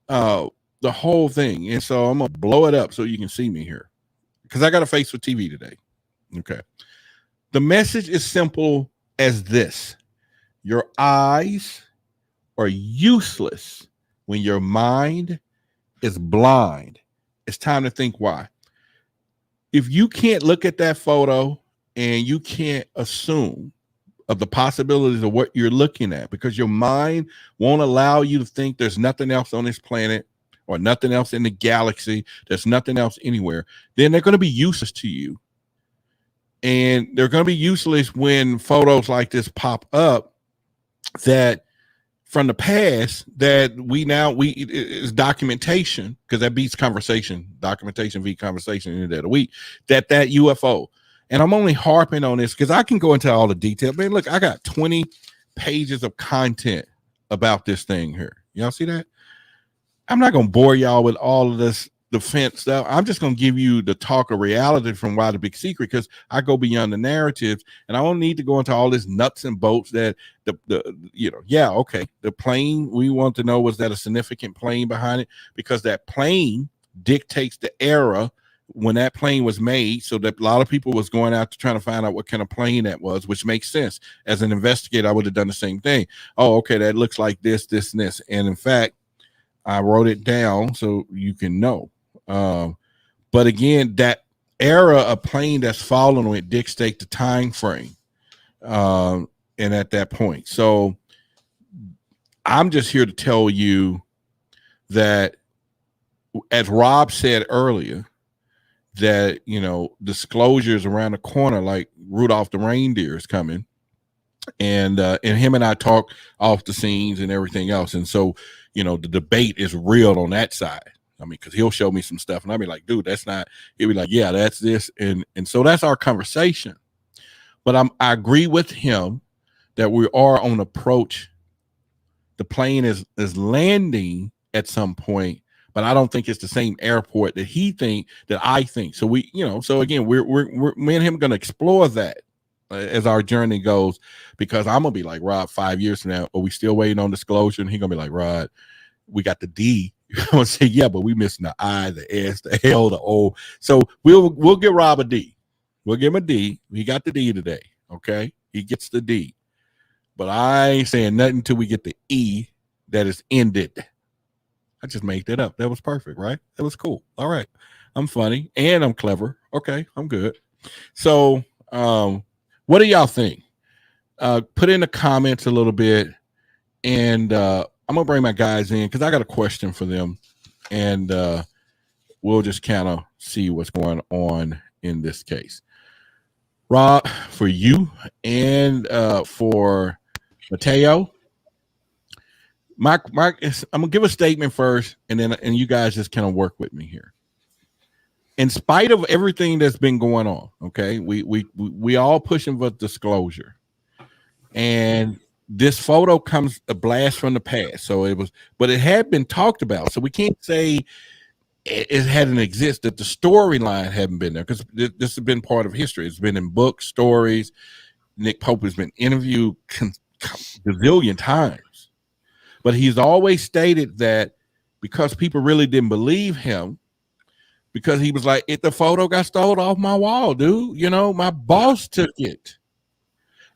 the whole thing. And so I'm going to blow it up so you can see me here because I got a face for TV today. Okay. The message is simple as this. Your eyes are useless when your mind is blind. It's time to think why. If you can't look at that photo and you can't assume of the possibilities of what you're looking at because your mind won't allow you to think there's nothing else on this planet or nothing else in the galaxy, there's nothing else anywhere, then they're going to be useless to you. And they're going to be useless when photos like this pop up that from the past that is documentation, because that beats conversation, documentation beats conversation in that week, that UFO. And I'm only harping on this because I can go into all the detail. Man, look, I got 20 pages of content about this thing here. Y'all see that? I'm not going to bore y'all with all of this defense stuff. I'm just going to give you the talk of reality from Why the Big Secret, because I go beyond the narratives and I don't need to go into all this nuts and bolts that the plane, we want to know, was that a significant plane behind it? Because that plane dictates the era when that plane was made, so that a lot of people was going out to trying to find out what kind of plane that was, which makes sense. As an investigator, I would have done the same thing. Oh, okay, that looks like this, this, and this. And in fact, I wrote it down so you can know. But again, that era of plane that's fallen on it dictates the time frame. And at that point. So I'm just here to tell you that, as Rob said earlier, that, disclosures around the corner, like Rudolph the reindeer is coming, and him and I talk off the scenes and everything else. And so, the debate is real on that side. I mean, because he'll show me some stuff and I'll be like, dude, that's not, he'll be like, yeah, that's this. And so that's our conversation. But I agree with him that we are on approach. The plane is landing at some point, but I don't think it's the same airport that I think. So so again, we're me and him going to explore that as our journey goes, because I'm going to be like, Rod, 5 years from now, are we still waiting on disclosure? And he's going to be like, Rod, we got the D. I'm going to say, yeah, but we missing the I, the S, the L, the O. So we'll give Rob a D. We'll give him a D. He got the D today. Okay. He gets the D. But I ain't saying nothing until we get the E that is ended. I just made that up. That was perfect, right? That was cool. All right. I'm funny and I'm clever. Okay, I'm good. So, what do y'all think? Put in the comments a little bit, and I'm gonna bring my guys in because I got a question for them, and we'll just kind of see what's going on in this case. Rob, for you and for Mateo, I'm gonna give a statement first, and you guys just kind of work with me here. In spite of everything that's been going on, okay, we all pushing for disclosure, and this photo comes a blast from the past. So but it had been talked about, so we can't say it hadn't existed. The storyline hadn't been there because this has been part of history. It's been in books, stories. Nick Pope has been interviewed gazillion times, but he's always stated that because people really didn't believe him, because he was like, the photo got stolen off my wall, dude. You know, my boss took it.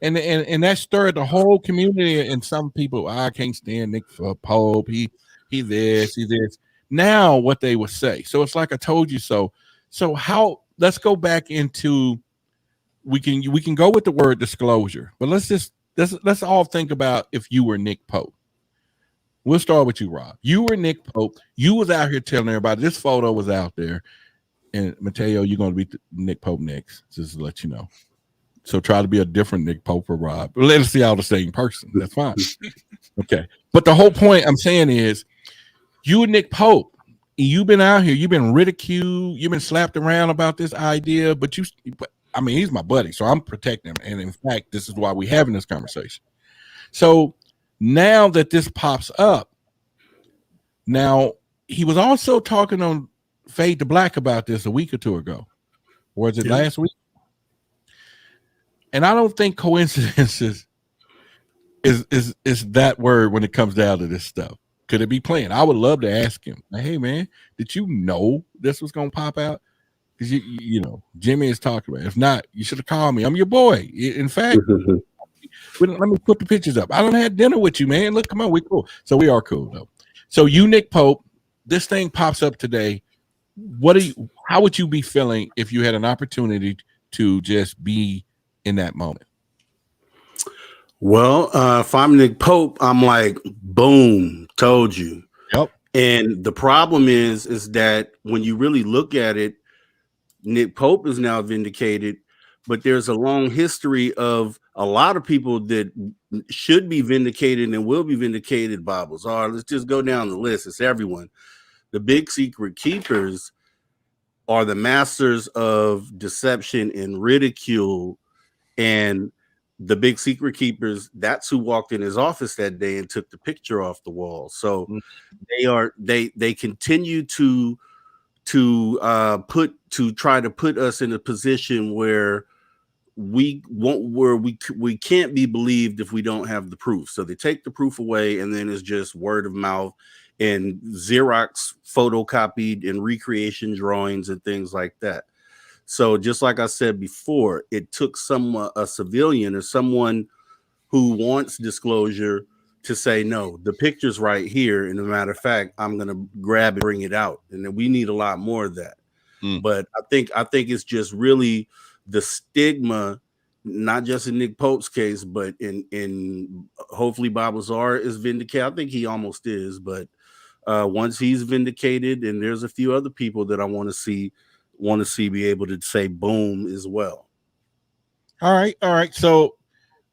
And that stirred the whole community. And some people, I can't stand Nick Pope. He this. Now what they would say. So it's like I told you so. So let's go back into, we can go with the word disclosure, but let's all think about if you were Nick Pope. We'll start with you, Rob. You were Nick Pope. You was out here telling everybody this photo was out there. And Mateo, you're going to be Nick Pope next, just to let you know. So try to be a different Nick Pope or Rob. Let us see all the same person. That's fine. Okay. But the whole point I'm saying is, you and Nick Pope, you've been out here, you've been ridiculed, you've been slapped around about this idea, but he's my buddy, so I'm protecting him. And in fact, this is why we're having this conversation. So now that this pops up, now he was also talking on Fade to Black about this a week or two ago. Or was it last week? And I don't think coincidences is that word when it comes down to this stuff. Could it be playing? I would love to ask him, hey man, did you know this was gonna pop out? Because you know, Jimmy is talking about it. If not, you should have called me. I'm your boy. In fact, let me put the pictures up. I don't have dinner with you, man. Look, come on, we cool. So we are cool though. So you, Nick Pope, this thing pops up today. How would you be feeling if you had an opportunity to just be in that moment? Well, if I'm Nick Pope, I'm like, boom, told you. Yep. And the problem is that when you really look at it, Nick Pope is now vindicated, but there's a long history of a lot of people that should be vindicated and will be vindicated. Bibles are. Let's just go down the list. It's everyone. The big secret keepers are the masters of deception and ridicule, and the big secret keepers, that's who walked in his office that day and took the picture off the wall. So they continue to try to put us in a position where we can't be believed if we don't have the proof. So they take the proof away, and then it's just word of mouth and Xerox photocopied and recreation drawings and things like that. So just like I said before, it took a civilian or someone who wants disclosure to say, no, the picture's right here. And as a matter of fact, I'm going to grab and bring it out. And then we need a lot more of that. But I think it's just really the stigma, not just in Nick Pope's case, but in hopefully Bob Lazar is vindicated. I think he almost is, but once he's vindicated, and there's a few other people that I want to see be able to say boom as well. All right. So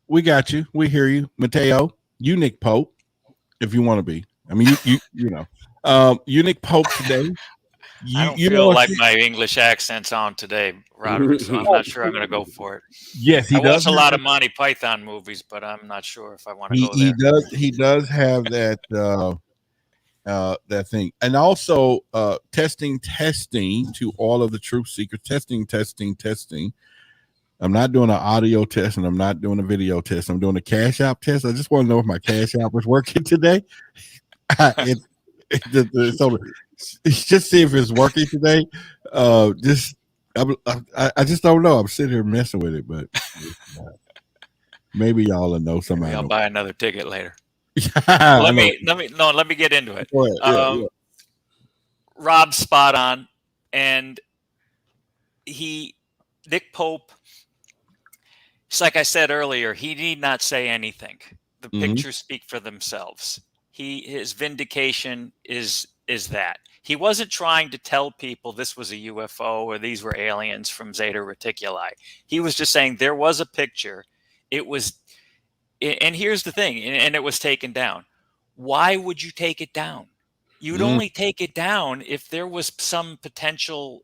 we got you. We hear you, Mateo. You Nick Pope, if you want to be. I mean, you know, you Nick Pope today. I don't feel like my English accent's on today, Roderick, so I'm not sure I'm going to go for it. Yes, he does. Watch a lot of Monty Python movies, but I'm not sure if I want to go there. He does have that that thing. And also testing to all of the truth seekers. Testing. I'm not doing an audio test, and I'm not doing a video test. I'm doing a Cash App test. I just want to know if my Cash App was working today. Just see if it's working today. I just don't know. I'm sitting here messing with it, but maybe y'all will know somebody. Maybe I'll buy another ticket later. Let me get into it. Go ahead. Rob's spot on. And Nick Pope, it's like I said earlier, he need not say anything. The pictures speak for themselves. His vindication is that. He wasn't trying to tell people this was a UFO or these were aliens from Zeta Reticuli. He was just saying there was a picture. It was, and here's the thing, and it was taken down. Why would you take it down? You'd only take it down if there was some potential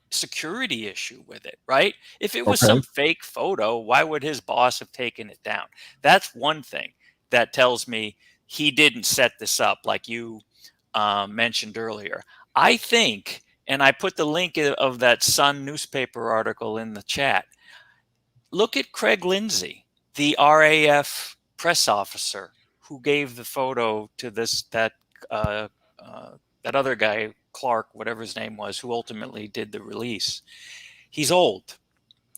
security issue with it, right? If it was some fake photo, why would his boss have taken it down? That's one thing that tells me he didn't set this up like you mentioned earlier. I think, and I put the link of that Sun newspaper article in the chat. Look at Craig Lindsay, the RAF press officer who gave the photo to that other guy, Clark, whatever his name was, who ultimately did the release. He's old.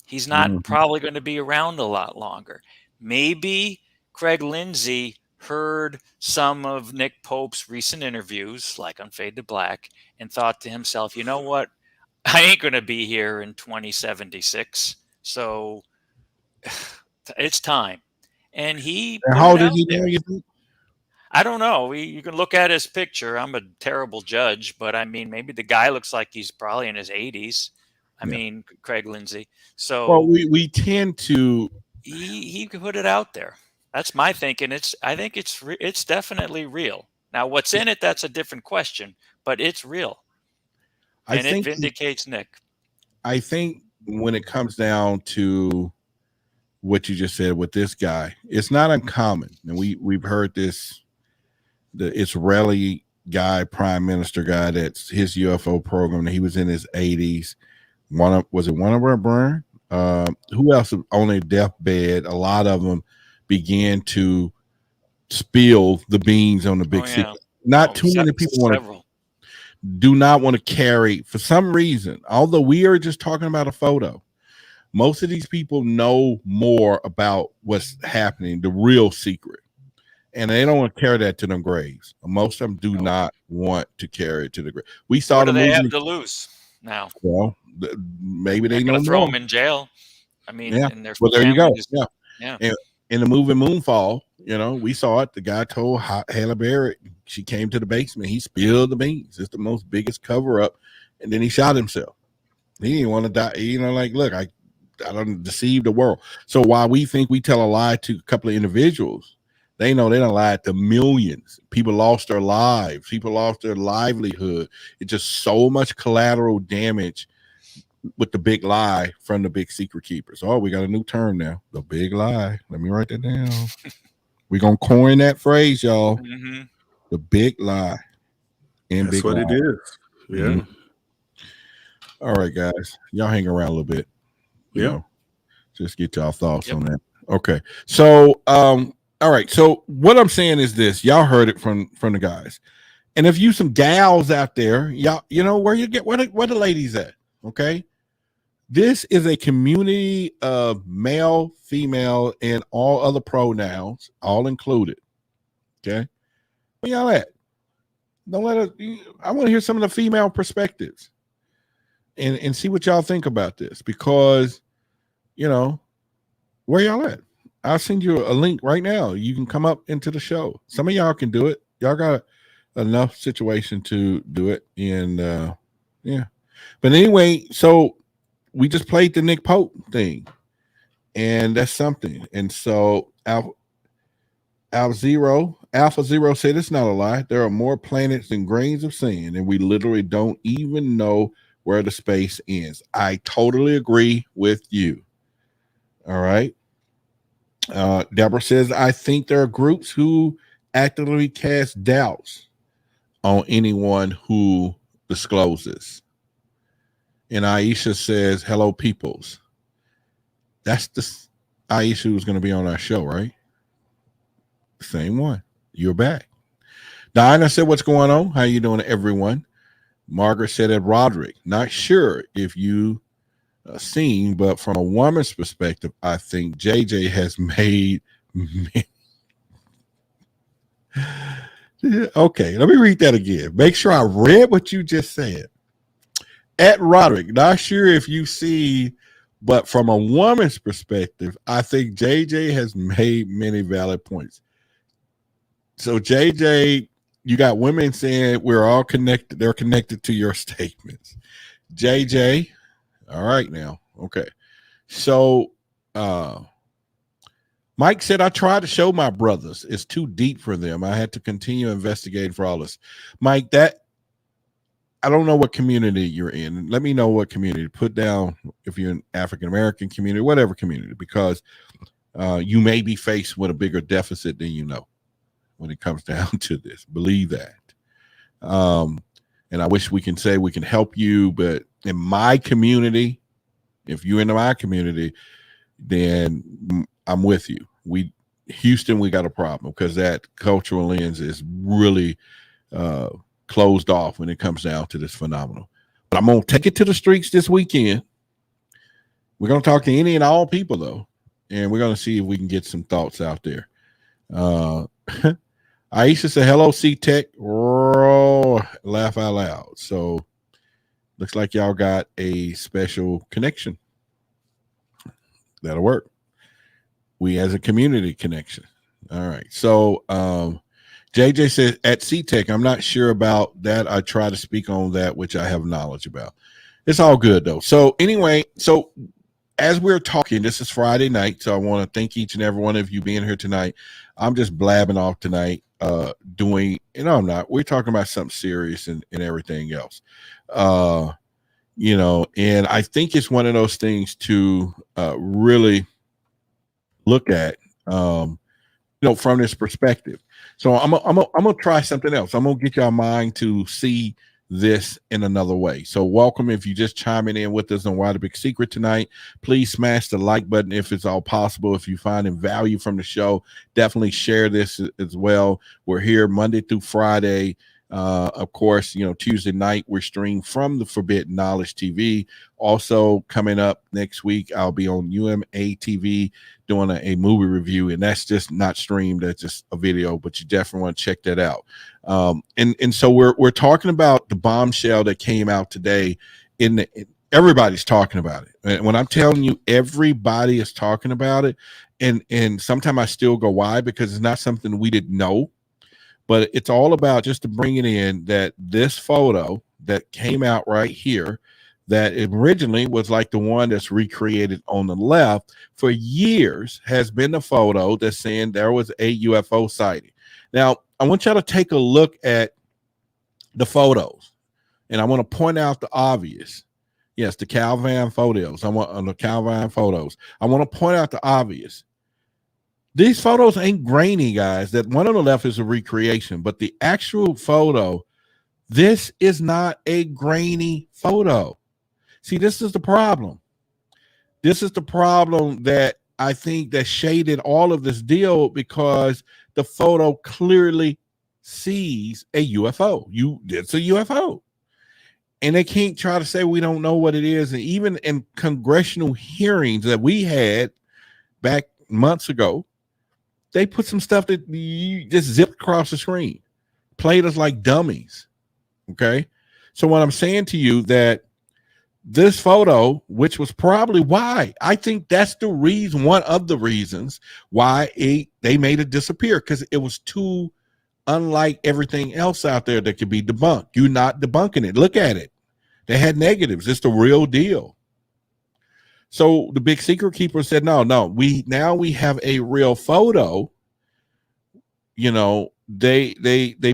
He's not probably going to be around a lot longer. Maybe Craig Lindsay heard some of Nick Pope's recent interviews, like on Fade to Black, and thought to himself, you know what? I ain't going to be here in 2076. So it's time. And he. How did he know you think? I don't know. You can look at his picture. I'm a terrible judge, but I mean, maybe the guy looks like he's probably in his 80s. I mean, Craig Lindsay. So well, we tend to. He put it out there. That's my thinking. I think it's definitely real. Now, what's in it? That's a different question, but it's real, and it vindicates Nick. I think when it comes down to what you just said with this guy, it's not uncommon, and we've heard this. The Israeli guy, prime minister guy, that's his UFO program. He was in his 80s. Was it one of our Byrne? Who else on a deathbed? A lot of them began to spill the beans on the big secret. Not too many people do not want to carry, for some reason, although we are just talking about a photo. Most of these people know more about what's happening, the real secret. And they don't want to carry that to them graves. Most of them do not want to carry it to the grave. We saw the movie. They have to lose now. Well, maybe they don't throw them in jail. I mean, well, there you go. Yeah. And in the movie Moonfall, we saw it. The guy told Halle Berry, she came to the basement. He spilled the beans. It's the most biggest cover up. And then he shot himself. He didn't want to die. Look, I don't deceive the world. So while we think we tell a lie to a couple of individuals, they know they don't lie to millions. People lost their lives. People lost their livelihood. It's just so much collateral damage with the big lie from the big secret keepers. Oh, we got a new term now. The big lie. Let me write that down. We're going to coin that phrase, y'all. Mm-hmm. The big lie. That's big what lie. It is. Yeah. Mm-hmm. All right, guys. Y'all hang around a little bit. Yeah. Just get y'all thoughts on that. Okay. So, all right, so what I'm saying is this. Y'all heard it from the guys. And if you some gals out there, y'all, where you get where the ladies at, okay? This is a community of male, female, and all other pronouns, all included. Okay? Where y'all at? Don't let it. I want to hear some of the female perspectives and see what y'all think about this, because where y'all at? I'll send you a link right now. You can come up into the show. Some of y'all can do it. Y'all got enough situation to do it. And but anyway, so we just played the Nick Pope thing, and that's something. And so Alpha Zero said it's not a lie. There are more planets than grains of sand, and we literally don't even know where the space ends. I totally agree with you. All right. Deborah says, I think there are groups who actively cast doubts on anyone who discloses. And Aisha says, hello, peoples. That's the Aisha who's going to be on our show, right? Same one. You're back. Diana said, what's going on? How you doing, everyone? Margaret said, at Roderick, not sure if you seen, but from a woman's perspective, I think JJ has made Okay, let me read that again. Make sure I read what you just said. At Roderick, not sure if you see, but from a woman's perspective, I think JJ has made many valid points. So JJ, you got women saying we're all connected. They're connected to your statements. JJ, all right now. Okay. So Mike said, I tried to show my brothers it's too deep for them. I had to continue investigating for all this. Mike, that I don't know what community you're in. Let me know what community. Put down if you're an African-American community, whatever community, because you may be faced with a bigger deficit than you know when it comes down to this. Believe that. And I wish we can say we can help you, but in my community, if you're in my community, then I'm with you. Houston, we got a problem because that cultural lens is really closed off when it comes down to this phenomenon. But I'm going to take it to the streets this weekend. We're going to talk to any and all people, though, and we're going to see if we can get some thoughts out there. Aisha said, hello, C-Tech. Laugh out loud. So looks like y'all got a special connection. That'll work. We as a community connection. All right. So JJ says at C-Tech, I'm not sure about that. I try to speak on that, which I have knowledge about. It's all good, though. So anyway, so as we're talking, this is Friday night, so I want to thank each and every one of you being here tonight. I'm just blabbing off tonight, I'm not. We're talking about something serious and everything else. And I think it's one of those things to really look at, from this perspective. So I'm gonna try something else. I'm gonna get your mind to see this in another way. So welcome if you just chiming in with us on Why the Big Secret tonight. Please smash the like button if it's all possible. If you finding value from the show, definitely share this as well. We're here Monday through Friday. Of course, Tuesday night we're streamed from the Forbidden Knowledge TV. Also coming up next week, I'll be on UMA TV doing a movie review, and that's just not streamed, that's just a video, but you definitely want to check that out. And so we're talking about the bombshell that came out today. Everybody's talking about it. And when I'm telling you everybody is talking about it, and sometimes I still go, why? Because it's not something we didn't know. But it's all about just to bring it in that this photo that came out right here, that originally was like the one that's recreated on the left for years, has been the photo that's saying there was a UFO sighting. Now, I want y'all to take a look at the photos, and I want to point out the obvious. Yes, the Calvine photos. I want to point out the obvious. These photos ain't grainy, guys. That one on the left is a recreation, but the actual photo, this is not a grainy photo. See, this is the problem. This is the problem that I think that shaded all of this deal, because the photo clearly sees a UFO. It's a UFO. And they can't try to say we don't know what it is. And even in congressional hearings that we had back months ago, they put some stuff that you just zipped across the screen, played us like dummies. Okay. So what I'm saying to you, that this photo, which was probably why I think that's the reason, one of the reasons why they made it disappear, because it was too unlike everything else out there that could be debunked. You're not debunking it. Look at it. They had negatives. It's the real deal. So the big secret keeper said, no, we have a real photo. They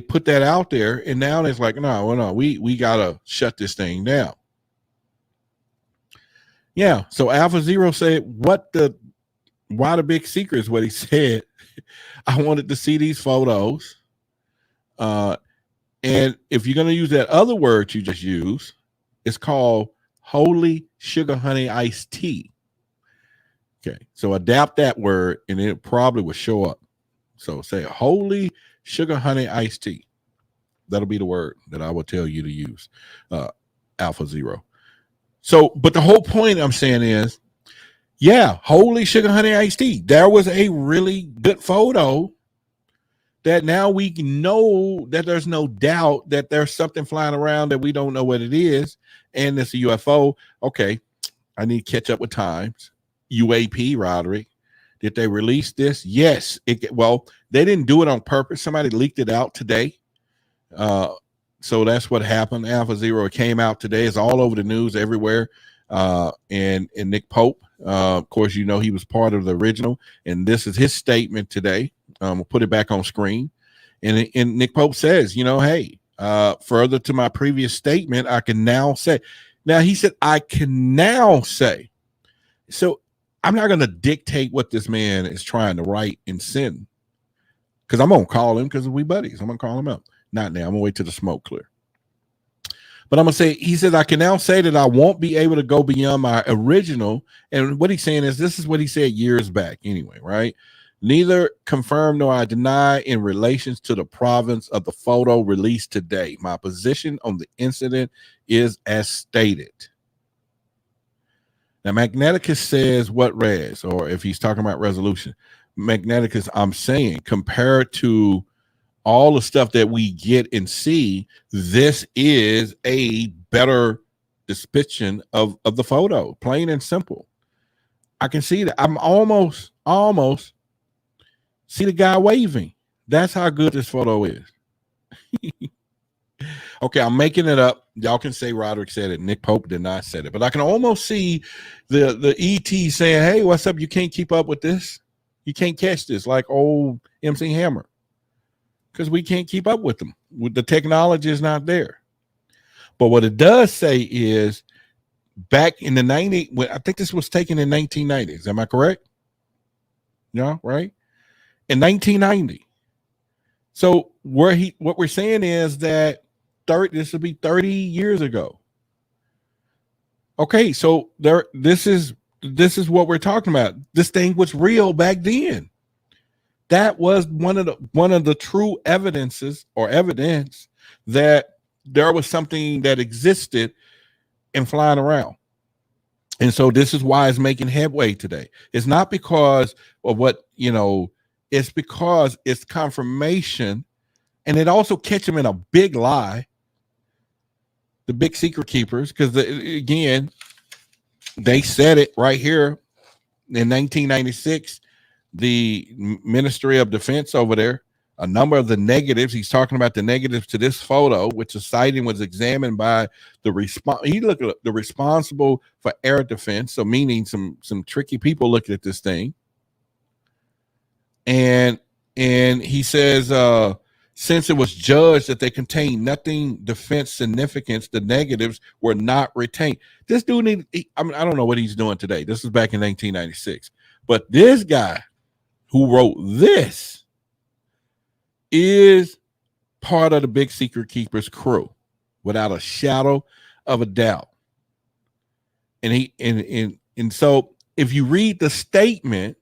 put that out there, and now it's like, no, we gotta shut this thing down. Yeah. So Alpha Zero said, why the big secret is what he said. I wanted to see these photos. And if you're gonna use that other word you just used, it's called holy sugar honey iced tea. Okay, so adapt that word and it probably will show up. So say holy sugar honey iced tea. That'll be the word that I will tell you to use, Alpha Zero. So, but the whole point I'm saying is, yeah, holy sugar honey iced tea. There was a really good photo that now we know that there's no doubt that there's something flying around that we don't know what it is, and it's a UFO. Okay, I need to catch up with times. UAP, Roderick, did they release this? Yes. Well, they didn't do it on purpose. Somebody leaked it out today. So that's what happened. Alpha Zero came out today. It's all over the news everywhere. And Nick Pope, of course, you know, he was part of the original, and this is his statement today. We'll put it back on screen. And Nick Pope says, you know, hey, further to my previous statement, I can now say. Now, he said, I can now say. So I'm not going to dictate what this man is trying to write and send, because I'm going to call him because we buddies. I'm going to call him up. Not now. I'm going to wait till the smoke clear. But I'm going to say, he says, I can now say that I won't be able to go beyond my original. And what he's saying is, this is what he said years back anyway, right? Neither confirm nor I deny in relations to the province of the photo released today. My position on the incident is as stated. Now, Magneticus says what res, or if he's talking about resolution. Magneticus, I'm saying, compared to all the stuff that we get and see, this is a better depiction of the photo, plain and simple. I can see that. I'm almost see the guy waving. That's how good this photo is. Okay, I'm making it up. Y'all can say Roderick said it. Nick Pope did not say it, but I can almost see the ET saying, hey, what's up? You can't keep up with this. You can't catch this, like old MC Hammer, because we can't keep up with them. The technology is not there. But what it does say is, back in the 90s, I think this was taken in 1990s. Am I correct? Yeah, right? In 1990. So what we're saying is that this will be 30 years ago. Okay, so this is what we're talking about. This thing was real back then. That was one of the true evidence that there was something that existed and flying around. And so this is why it's making headway today. It's not because of what, you know, it's because it's confirmation, and it also catch them in a big lie, the big secret keepers, because again, they said it right here in 1996. The Ministry of Defense over there, a number of the negatives, he's talking about the negatives to this photo, which the sighting was examined by the responsible for air defense, so meaning some tricky people looking at this thing. And he says, since it was judged that they contained nothing defense significance, the negatives were not retained. This dude I don't know what he's doing today. This is back in 1996. But this guy who wrote this is part of the big secret keepers crew, without a shadow of a doubt. And so if you read the statement,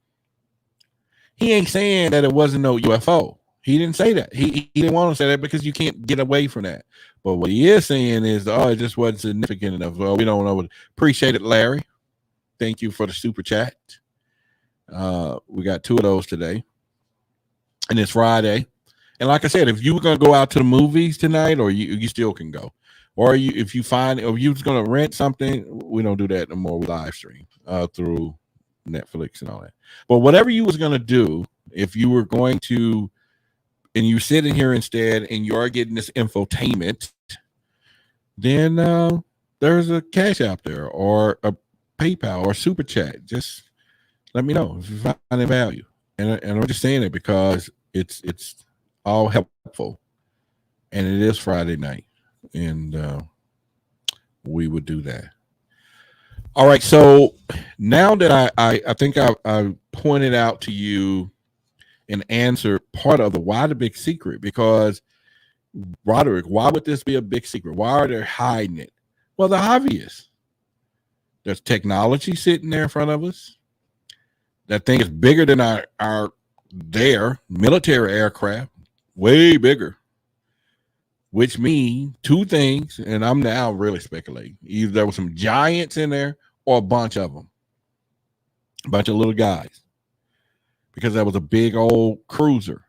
he ain't saying that it wasn't no UFO. He didn't say that. He didn't want to say that because you can't get away from that. But what he is saying is, it just wasn't significant enough. Well, we don't know. Appreciate it, Larry. Thank you for the super chat. We got 2 of those today, and it's Friday. And like I said, if you were going to go out to the movies tonight, or you still can go, or if you find, or you was going to rent something, we don't do that no more. We live stream through Netflix and all that. But whatever you was going to do, if you were going to, and you sitting here instead, and you are getting this infotainment, then there's a Cash App there, or a PayPal, or Super Chat. Just let me know if you find any value. And I'm just saying it because it's all helpful, and it is Friday night, and we would do that. All right, so now that I think I pointed out to you and answered part of the why the big secret, because Roderick, why would this be a big secret? Why are they hiding it? Well, the obvious. There's technology sitting there in front of us. That thing is bigger than their military aircraft, way bigger. Which means 2 things, and I'm now really speculating. Either there was some giants in there, or a bunch of them. A bunch of little guys. Because that was a big old cruiser.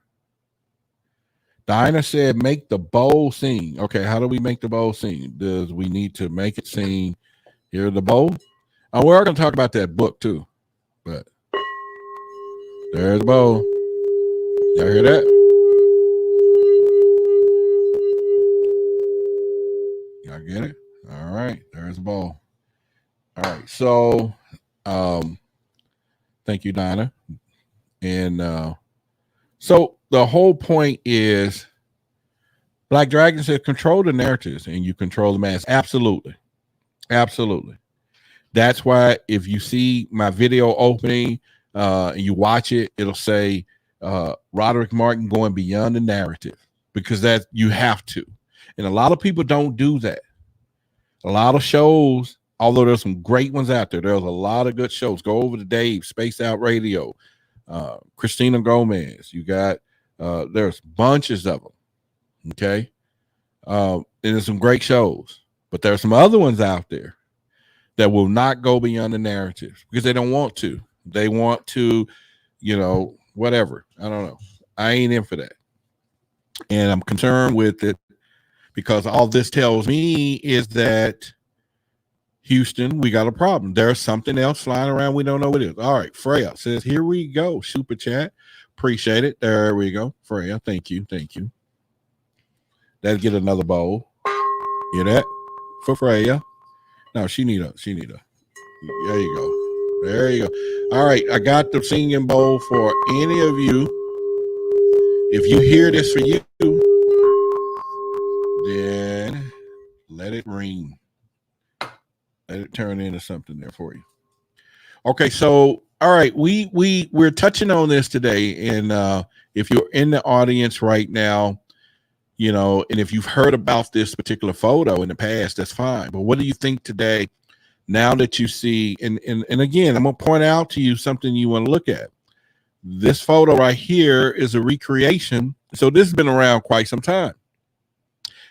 Dinah said, make the bowl sing. Okay, how do we make the bowl sing? Does we need to make it sing? Hear the bowl? Oh, we're going to talk about that book too. But there's the bowl. Y'all hear that? Y'all get it? All right, there's the bowl. All right, so thank you, Dinah. And so the whole point is, Black Dragon said, control the narratives and you control the mass. Absolutely. Absolutely. That's why if you see my video opening and you watch it, it'll say Roderick Martin going beyond the narrative, because that you have to. And a lot of people don't do that. A lot of shows, although there's some great ones out there, there's a lot of good shows. Go over to Dave, Space Out Radio, Christina Gomez. You got, there's bunches of them. Okay. And there's some great shows, but there's some other ones out there that will not go beyond the narrative because they don't want to. They want to, you know, whatever. I don't know. I ain't in for that. And I'm concerned with it because all this tells me is that Houston, we got a problem. There's something else flying around. We don't know what it is. All right. Freya says, here we go. Super chat. Appreciate it. There we go. Freya. Thank you. Thank you. That'll get another bowl. Hear that? For Freya. No, she need a. There you go. There you go. All right. I got the singing bowl for any of you. If you hear this for you, then let it ring. Let it turn into something there for you. Okay, so all right, we're touching on this today, and if you're in the audience right now, you know, and if you've heard about this particular photo in the past, that's fine. But what do you think today? Now that you see, and again, I'm gonna point out to you something you want to look at. This photo right here is a recreation. So this has been around quite some time,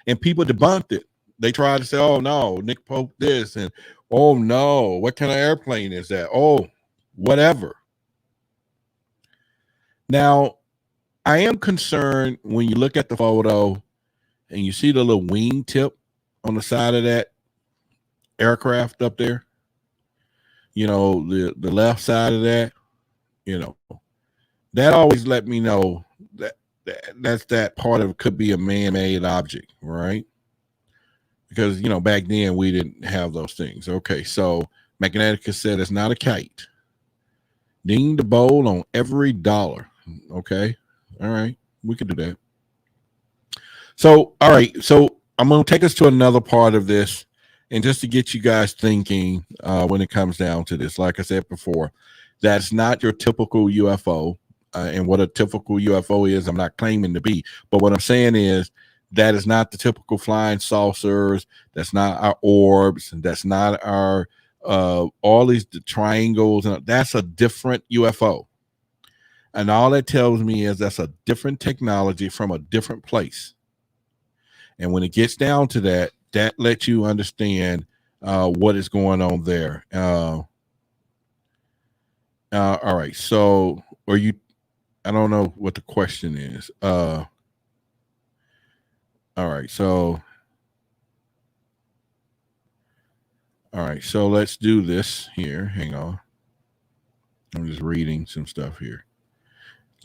and people debunked it. They tried to say, oh no, Nick Pope this, and oh no, what kind of airplane is that? Oh, whatever. Now, I am concerned when you look at the photo and you see the little wing tip on the side of that aircraft up there, you know, the left side of that, you know, that always let me know that's that part of it could be a man-made object, right? Because, you know, back then we didn't have those things. Okay, so Magnetica said it's not a kite. Ding the bowl on every dollar. Okay, all right, we can do that. So, all right, so I'm going to take us to another part of this, and just to get you guys thinking when it comes down to this, like I said before, that's not your typical UFO. And what a typical UFO is, I'm not claiming to be, but what I'm saying is that is not the typical flying saucers. That's not our orbs. And that's not our all these triangles. And that's a different UFO. And all that tells me is that's a different technology from a different place. And when it gets down to that, that lets you understand what is going on there. All right. So, I don't know what the question is. All right. So let's do this here. Hang on. I'm just reading some stuff here.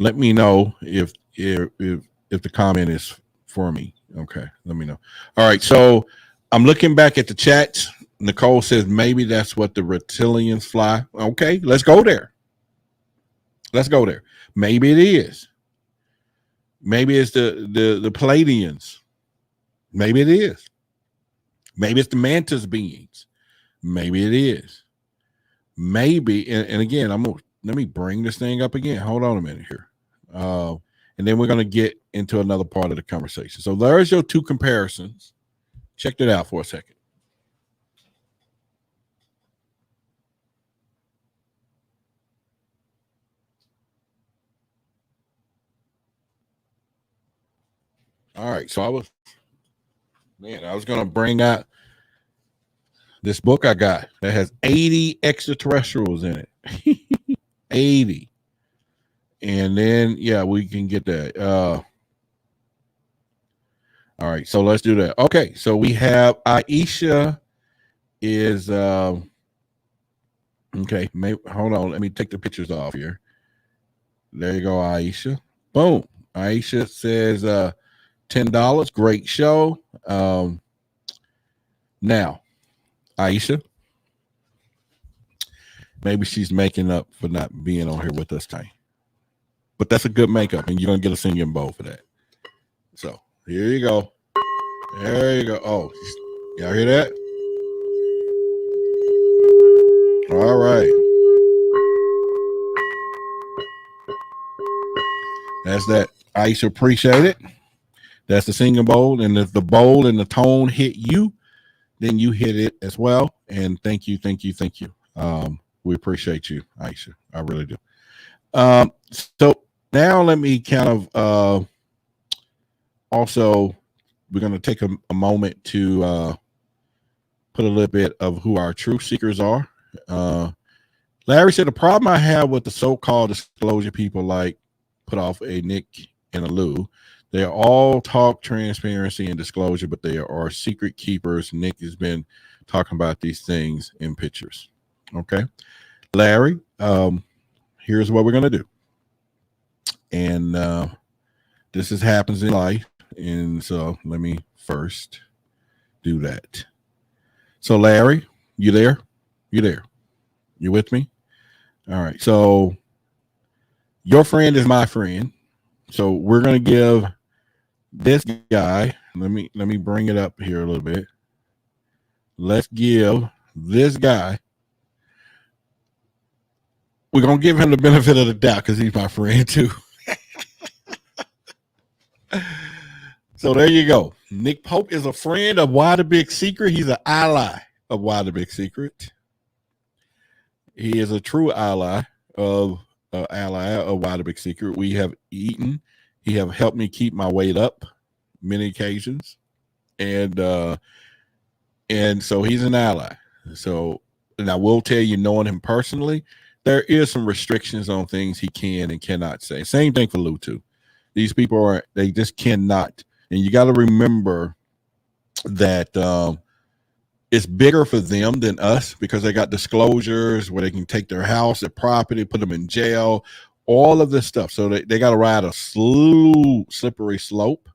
Let me know if the comment is for me. Okay. Let me know. All right. So I'm looking back at the chat. Nicole says maybe that's what the reptilians fly. Okay. Let's go there. Maybe it is. Maybe it's the Palladians. Maybe it is. Maybe it's the mantis beings. Maybe it is. Maybe, and again, let me bring this thing up again. Hold on a minute here. And then we're going to get into another part of the conversation. So there's your two comparisons. Check that out for a second. All right, so I was going to bring out this book I got that has 80 extraterrestrials in it. 80. And then, yeah, we can get that. All right, so let's do that. Okay, so we have Aisha is okay. Maybe hold on. Let me take the pictures off here. There you go, Aisha. Boom. Aisha says $10. Great show. Now, Aisha, maybe she's making up for not being on here with us tonight. But that's a good makeup, and you're gonna get a singing bowl for that. So here you go. There you go. Oh, y'all hear that? All right. That's that. Aisha, appreciate it. That's the singing bowl. And if the bowl and the tone hit you, then you hit it as well. And thank you. We appreciate you, Aisha. I really do. So now let me kind of also, we're going to take a moment to put a little bit of who our truth seekers are. Larry said the problem I have with the so-called disclosure people like put off a Nick and a Lou, they all talk transparency and disclosure, but they are secret keepers. Nick has been talking about these things in pictures. Okay, Larry, here's what we're going to do. And this happens in life. And so let me first do that. So Larry, you there? You there? You with me? All right. So your friend is my friend. So we're going to give this guy, let me bring it up here a little bit. Let's give this guy, we're going to give him the benefit of the doubt because he's my friend too. So there you go. Nick Pope is a friend of Why the Big Secret. He's an ally of Why the Big Secret. He is a true ally of Why the Big Secret. We have eaten. He have helped me keep my weight up many occasions, and so he's an ally. So, and I will tell you, knowing him personally, there is some restrictions on things he can and cannot say. Same thing for Lou too. These people they just cannot. And you got to remember that it's bigger for them than us because they got disclosures where they can take their house, their property, put them in jail, all of this stuff. So they got to ride a slippery slope,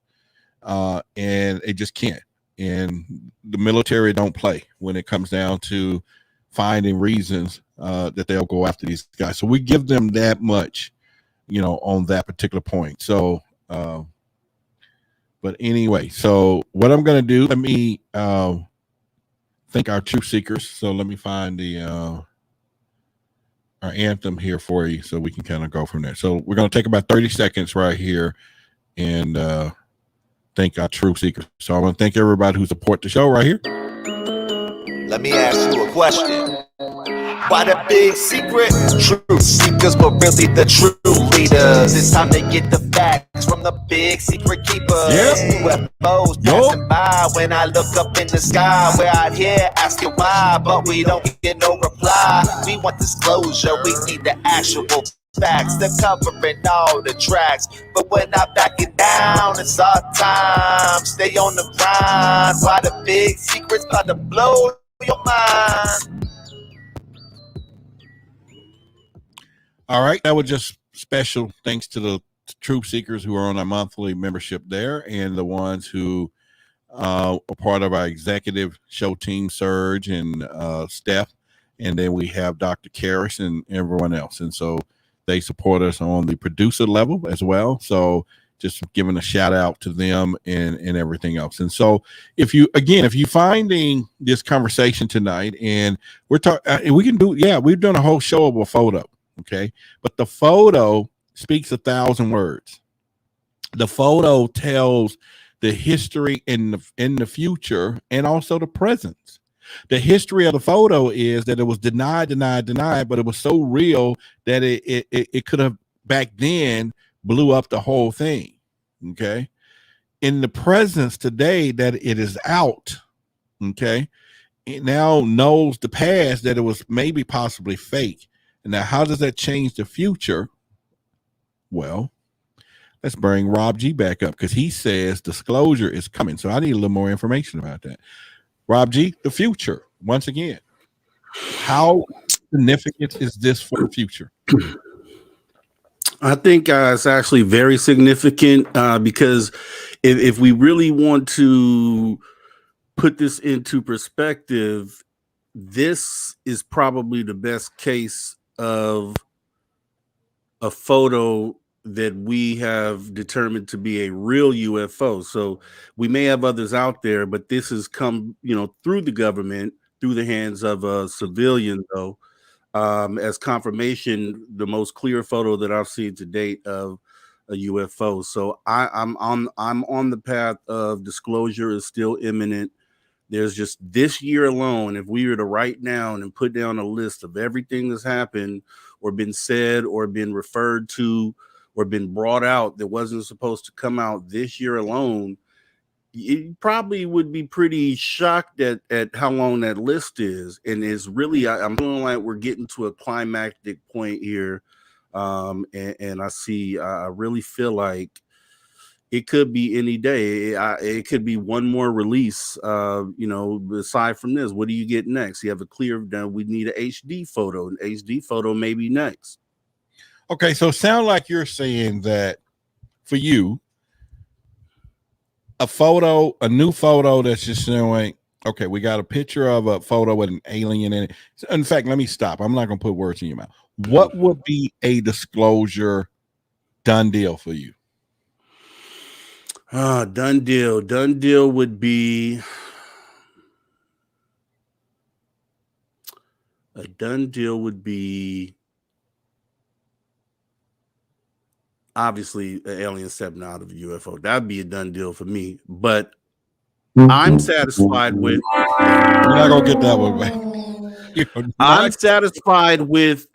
and they just can't. And the military don't play when it comes down to finding reasons that they'll go after these guys. So we give them that much, on that particular point. So, but anyway, so what I'm going to do, let me thank our truth seekers. So let me find our anthem here for you so we can kind of go from there. So we're going to take about 30 seconds right here and thank our truth seekers. So I want to thank everybody who support the show right here. Let me ask you a question. Why the big secret? Truth seekers, but really the true leaders. It's time to get the facts from the big secret keepers. Yep. UFOs passing by when I look up in the sky. We're out here asking why, but we don't get no reply. We want disclosure, we need the actual facts. They're covering all the tracks, but we're not backing down. It's our time. Stay on the grind. Why the big secret's about to blow your mind? All right, that was just special thanks to the truth seekers who are on our monthly membership there, and the ones who are part of our executive show team, Serge and Steph, and then we have Dr. Karras and everyone else, and so they support us on the producer level as well. So just giving a shout out to them and everything else. And so if you finding this conversation tonight, and we're talking, we can do, we've done a whole show of a photo. Okay, but the photo speaks 1,000 words. The photo tells the history in the future and also the present. The history of the photo is that it was denied, but it was so real that it could have back then blew up the whole thing. Okay, in the presence today that it is out. Okay, it now knows the past that it was maybe possibly fake. Now, how does that change the future? Well, Let's bring Rob G back up because he says disclosure is coming. So I need a little more information about that. Rob G, the future, once again. How significant is this for the future? I think it's actually very significant because if we really want to put this into perspective, this is probably the best case of a photo that we have determined to be a real UFO. So we may have others out there, but this has come, through the government, through the hands of a civilian, though, as confirmation, the most clear photo that I've seen to date of a UFO. So I'm on the path of disclosure is still imminent. There's just this year alone, if we were to write down and put down a list of everything that's happened or been said or been referred to or been brought out that wasn't supposed to come out this year alone, you probably would be pretty shocked at how long that list is. And it's really, I'm feeling like we're getting to a climactic point here. And I really feel like it could be any day. It could be one more release. Aside from this, what do you get next? You have a clear, we need an HD photo. An HD photo may be next. Okay, so sound like you're saying that for you, a new photo that's just showing, okay, we got a picture of a photo with an alien in it. In fact, let me stop. I'm not going to put words in your mouth. What would be a disclosure done deal for you? Done deal. Done deal would be obviously an alien stepping out of a UFO. That'd be a done deal for me. But I'm satisfied with. You're not gonna get that one, man. I'm satisfied with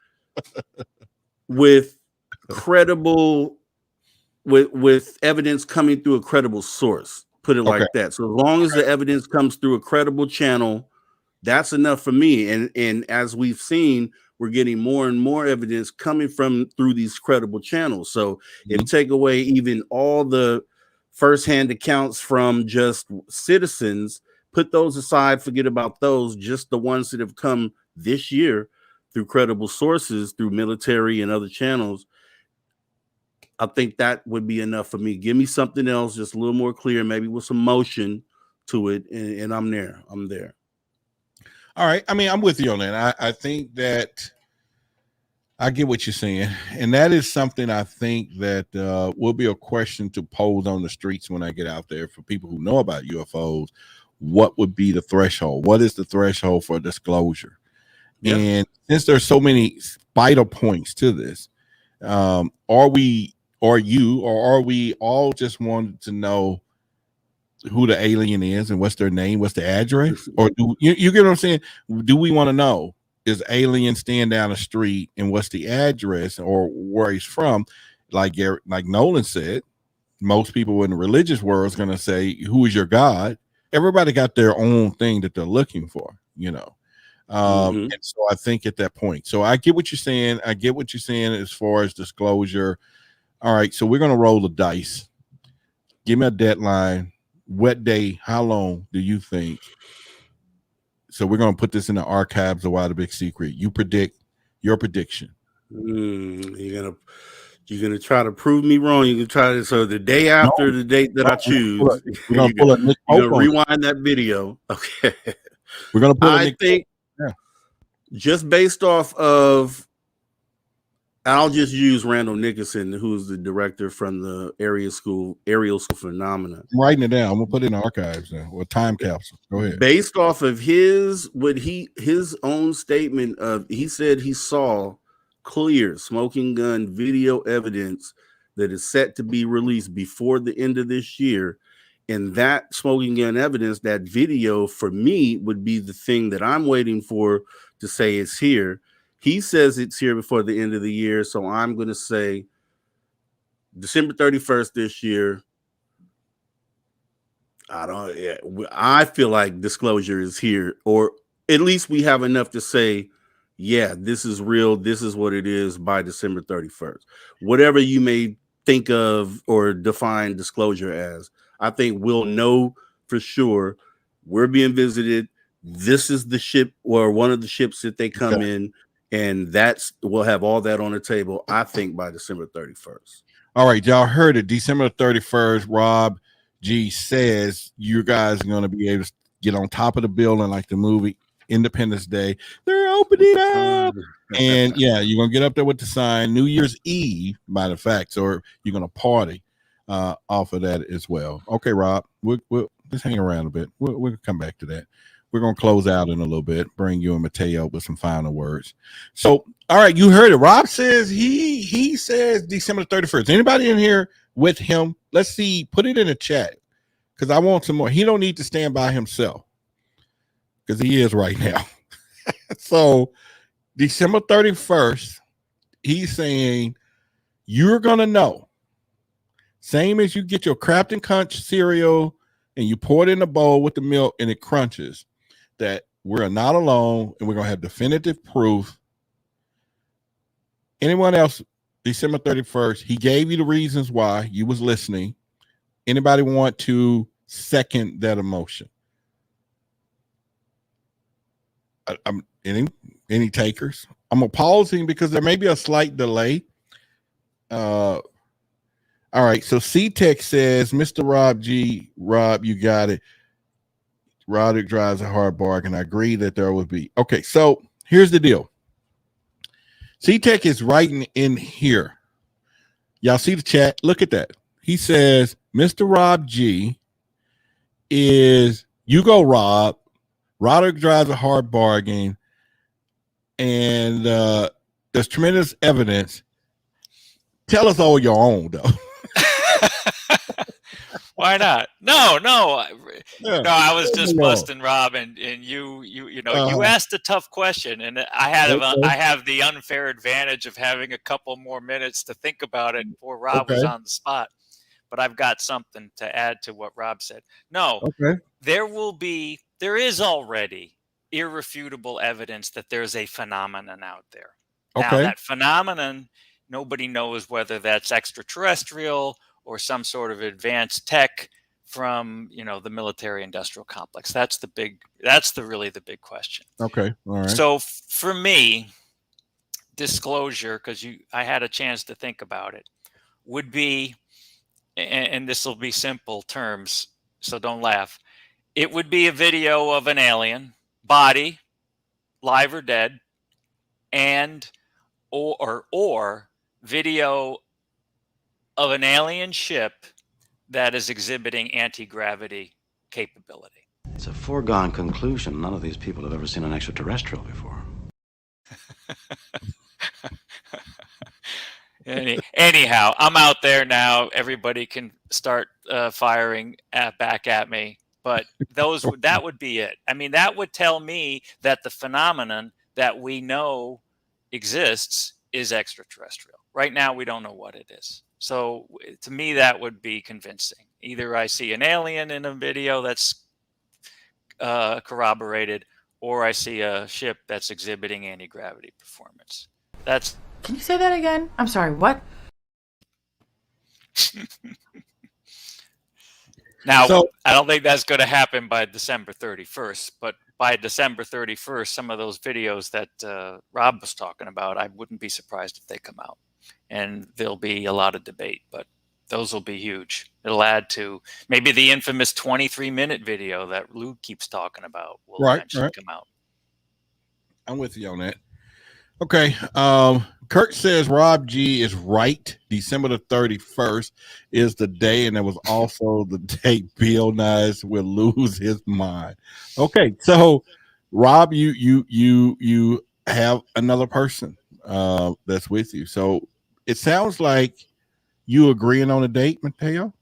credible, with evidence coming through a credible source. Put it like that. So as long as the evidence comes through a credible channel, that's enough for me. And as we've seen, we're getting more and more evidence coming through these credible channels. So if you take away even all the firsthand accounts from just citizens, put those aside, forget about those, just the ones that have come this year through credible sources, through military and other channels, I think that would be enough for me. Give me something else, just a little more clear, maybe with some motion to it, and I'm there. I'm there. All right. I mean, I'm with you on that. I think that I get what you're saying. And that is something I think that will be a question to pose on the streets when I get out there for people who know about UFOs. What would be the threshold? What is the threshold for disclosure? Yep. And since there's so many vital points to this, are we all just wanted to know who the alien is and what's their name, what's the address? Or do you get what I'm saying? Do we want to know, is alien staying down the street and what's the address or where he's from? Like Nolan said, most people in the religious world is going to say, who is your God? Everybody got their own thing that they're looking for, and so I think at that point, so I get what you're saying. I get what you're saying as far as disclosure. All right, so we're going to roll the dice. Give me a deadline. What day? How long do you think? So we're going to put this in the archives of Why the Big Secret. You predict your prediction. You're gonna try to prove me wrong. You can try to. So the day after the date that I choose, you're gonna rewind that video. Okay. We're gonna put. I think just based off of, I'll just use Randall Nicholson, who's the director from the Aerial School Phenomena. I'm writing it down. I'm gonna put it in the archives now, or time capsule. Go ahead. Based off of his own statement of, he said he saw clear smoking gun video evidence that is set to be released before the end of this year. And that smoking gun evidence, that video for me would be the thing that I'm waiting for to say it's here. He says it's here before the end of the year. So I'm going to say December 31st this year. I feel like disclosure is here, or at least we have enough to say, yeah, this is real. This is what it is by December 31st. Whatever you may think of or define disclosure as. I think we'll know for sure we're being visited. This is the ship or one of the ships that they come in, and we'll have all that on the table, I think, by December 31st. All right, y'all heard it. December 31st, Rob G says you guys are going to be able to get on top of the building like the movie Independence Day. They're opening up. And yeah, you're going to get up there with the sign. New Year's Eve, matter of fact, or you're going to party off of that as well. Okay, Rob, we'll just hang around a bit. We'll come back to that. We're going to close out in a little bit, bring you and Mateo with some final words. So, all right, you heard it. Rob says he says December 31st. Anybody in here with him? Let's see. Put it in the chat because I want some more. He don't need to stand by himself because he is right now. So, December 31st, he's saying you're going to know. Same as you get your Crafton Crunch cereal and you pour it in a bowl with the milk and it crunches, that we're not alone and we're going to have definitive proof. Anyone else, December 31st, he gave you the reasons why. You was listening. Anybody want to second that emotion? I'm any takers? I'm pausing because there may be a slight delay. All right, so C-Tech says, Mr. Rob G, Rob, you got it. Roderick drives a hard bargain. I agree that there would be. Okay, so here's the deal. C-Tech is writing in here. Y'all see the chat? Look at that. He says, Mr. Rob G is, you go, Rob. Roderick drives a hard bargain. And there's tremendous evidence. Tell us all your own, though. Why not? No. I was just busting Rob, and you asked a tough question, and I have the unfair advantage of having a couple more minutes to think about it before Rob was on the spot. But I've got something to add to what Rob said. No, there is already irrefutable evidence that there's a phenomenon out there. Now, that phenomenon, nobody knows whether that's extraterrestrial or some sort of advanced tech from, the military industrial complex. That's really the big question. Okay. All right. So for me, disclosure, because I had a chance to think about it, would be, and this will be simple terms, so don't laugh. It would be a video of an alien body, live or dead, and or video of an alien ship that is exhibiting anti-gravity capability. It's a foregone conclusion. None of these people have ever seen an extraterrestrial before. Anyhow, I'm out there now. Everybody can start firing back at me. But that would be it. I mean, that would tell me that the phenomenon that we know exists is extraterrestrial. Right now, we don't know what it is. So to me, that would be convincing. Either I see an alien in a video that's corroborated, or I see a ship that's exhibiting anti-gravity performance. Can you say that again? I'm sorry, what? Now, I don't think that's going to happen by December 31st, but by December 31st, some of those videos that Rob was talking about, I wouldn't be surprised if they come out. And there'll be a lot of debate, but those will be huge. It'll add to maybe the infamous 23-minute video that Lou keeps talking about will eventually come out. I'm with you on that. Okay. Kurt says Rob G is right. December the 31st is the day, and it was also the day Bill Nye will lose his mind. Okay, so Rob, you have another person that's with you. So it sounds like you agreeing on a date, Mateo?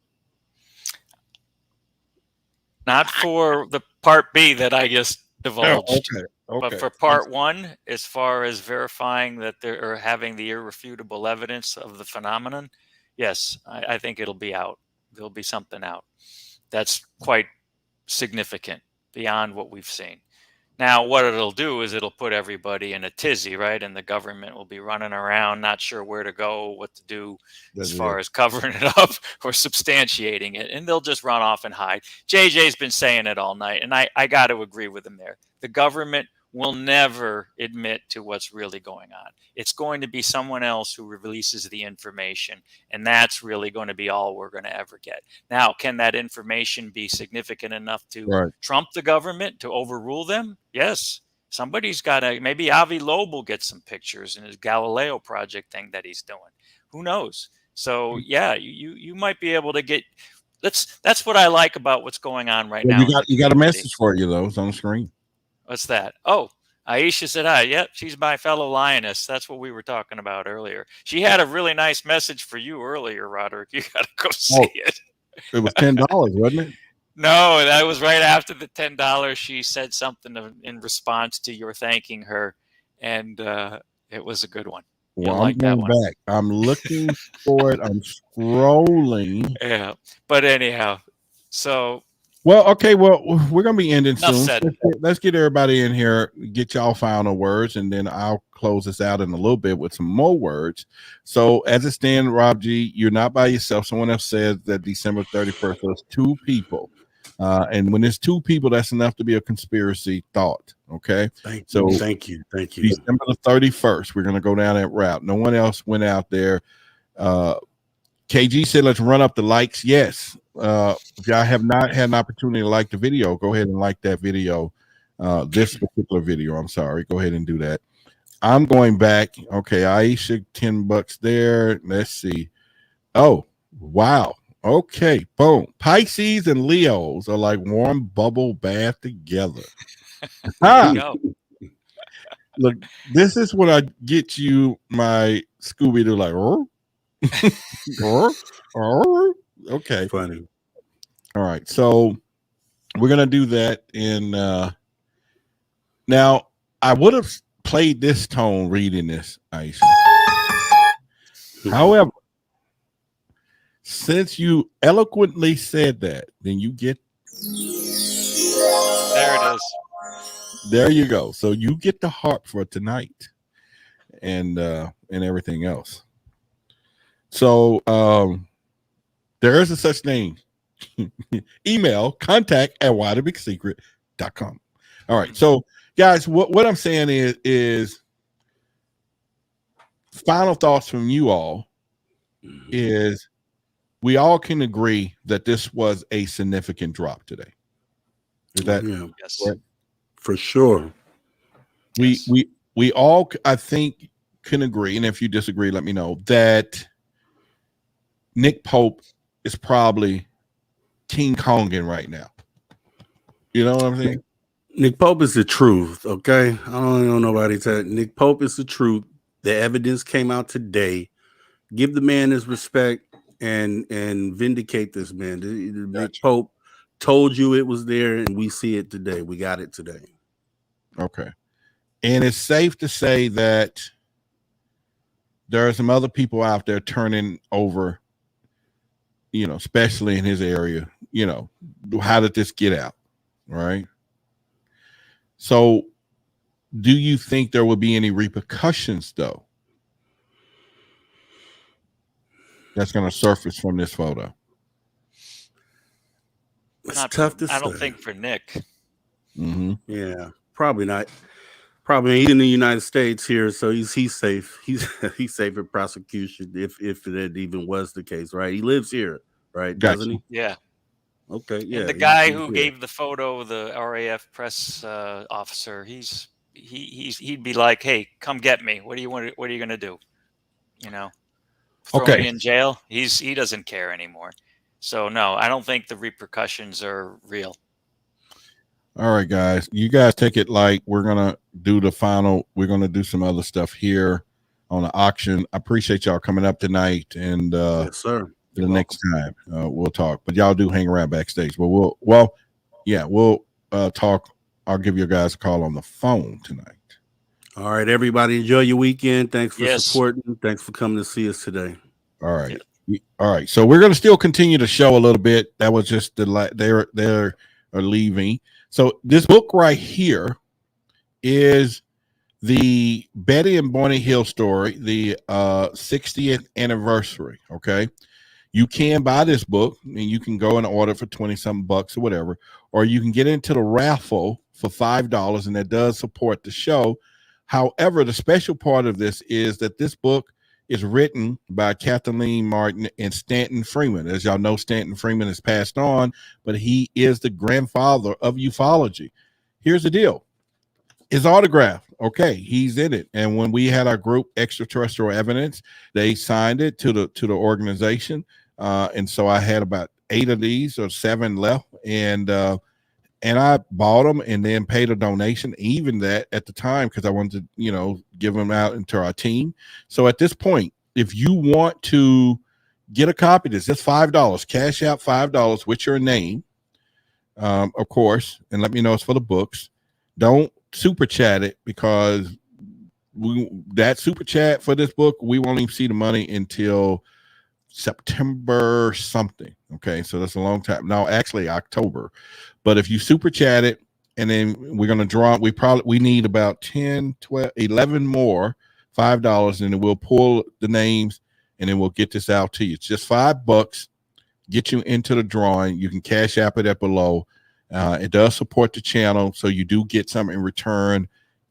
Not for the part B that I just divulged. Okay. But for part one, as far as verifying that they're having the irrefutable evidence of the phenomenon, yes, I think it'll be out. There'll be something out that's quite significant beyond what we've seen. Now, what it'll do is it'll put everybody in a tizzy, right? And the government will be running around, not sure where to go, what to do as far as covering it up or substantiating it. And they'll just run off and hide. JJ's been saying it all night, and I got to agree with him there. The government will never admit to what's really going on. It's going to be someone else who releases the information, and that's really going to be all we're going to ever get. Now, can that information be significant enough to trump the government, to overrule them? Yes. Somebody's got to, maybe Avi Loeb will get some pictures in his Galileo project thing that he's doing. Who knows? So yeah, you might be able to get, that's what I like about what's going on right now. You got a message for you though. It's on the screen. What's that? Oh, Aisha said hi. Yep, she's my fellow lioness. That's what we were talking about earlier. She had a really nice message for you earlier, Roderick. You got to go see it. It was $10, wasn't it? No, that was right after the $10. She said something in response to your thanking her, and it was a good one. Well, I'm going back. I'm looking for it. I'm scrolling. Yeah, but anyhow, so. Well, okay. Well, we're going to be ending soon. Said. Let's get everybody in here, get y'all final words, and then I'll close this out in a little bit with some more words. So as it stands, Rob G, you're not by yourself. Someone else said that December 31st was 2 people. And when there's 2 people, that's enough to be a conspiracy thought. Okay. Thank you. December the 31st, we're going to go down that route. No one else went out there. KG said, let's run up the likes. Yes. If y'all have not had an opportunity to like the video, go ahead and like that video. This particular video, I'm sorry. Go ahead and do that. I'm going back. Okay. Aisha, $10 there. Let's see. Oh, wow. Okay, boom. Pisces and Leos are like warm bubble bath together. There you go. Look, this is what I get you, my Scooby-Doo, like, okay. Funny. All right, so we're going to do that in, now, I would have played this tone reading this, Aisha. However, since you eloquently said that, then you get there it is. There you go. So you get the harp for tonight and everything else. So there is a such thing. Email contact@whythebigsecret.com. All right. So guys, what I'm saying is final thoughts from you all is we all can agree that this was a significant drop today. Is that yes, correct? For sure? We all, I think, can agree, and if you disagree, let me know, that Nick Pope is probably King Konging right now. You know what I'm saying? Nick Pope is the truth. Okay, I don't know nobody said Nick Pope is the truth. The evidence came out today. Give the man his respect and vindicate this man. Nick Pope told you it was there, and we see it today. We got it today. Okay. And it's safe to say that there are some other people out there turning over, you know, especially in his area, you know, how did this get out? Right. So do you think there will be any repercussions though that's going to surface from this photo? It's tough to say. I don't think for Nick. Mm-hmm. Yeah, probably not. Probably he's in the United States here, so he's safe. He's safe in prosecution if that even was the case, right? He lives here, right? Gotcha. Doesn't he? Yeah. Okay. Yeah. And the guy who gave the photo, the RAF press officer, he'd be like, "Hey, come get me. What do you want? What are you going to do? You know, throw me in jail?" He doesn't care anymore. So no, I don't think the repercussions are real. All right, guys. You guys take it light. We're gonna do the final. We're gonna do some other stuff here on the auction. I appreciate y'all coming up tonight, and yes, sir. The next time we'll talk. But y'all do hang around backstage. But we'll talk. I'll give you guys a call on the phone tonight. All right, everybody. Enjoy your weekend. Thanks for supporting. Thanks for coming to see us today. All right. Yeah. All right. So we're gonna still continue the show a little bit. That was just they're leaving. So this book right here is the Betty and Bonnie Hill story, the 60th anniversary. Okay. You can buy this book and you can go and order for 20-something bucks or whatever, or you can get into the raffle for $5, and that does support the show. However, the special part of this is that this book is written by Kathleen Martin and Stanton Freeman. As y'all know, Stanton Freeman has passed on, but he is the grandfather of ufology. Here's the deal. His autograph, okay, he's in it. And when we had our group Extraterrestrial Evidence, they signed it to the organization. And so I had about 8 of these or 7 left. And I bought them and then paid a donation, even that at the time, because I wanted to, give them out into our team. So at this point, if you want to get a copy of this, it's $5. Cash out $5 with your name, of course, and let me know it's for the books. Don't super chat it, because that super chat for this book, we won't even see the money until September something. Okay, so that's a long time. No, actually October. But if you super chat it, and then we're going to draw, we need about 10, 12, 11 more $5, and then we'll pull the names, and then we'll get this out to you. It's just $5, get you into the drawing. You can cash app it at below. It does support the channel, so you do get some in return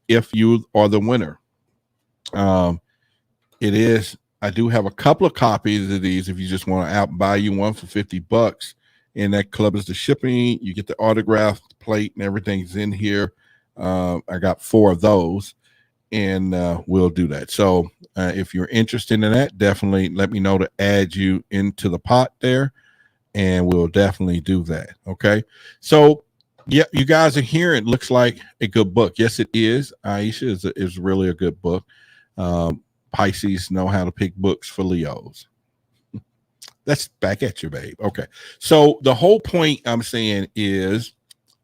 if you are the winner. I do have a couple of copies of these if you just want to buy you one for $50, and that covers the shipping. You get the autograph plate and everything's in here. I got 4 of those, and we'll do that. So if you're interested in that, definitely let me know to add you into the pot there, and we'll definitely do that. Okay. So yeah, you guys are hearing, it looks like a good book. Yes, it is. Aisha is really a good book. Pisces know how to pick books for Leos. That's back at you, babe. Okay. So the whole point I'm saying is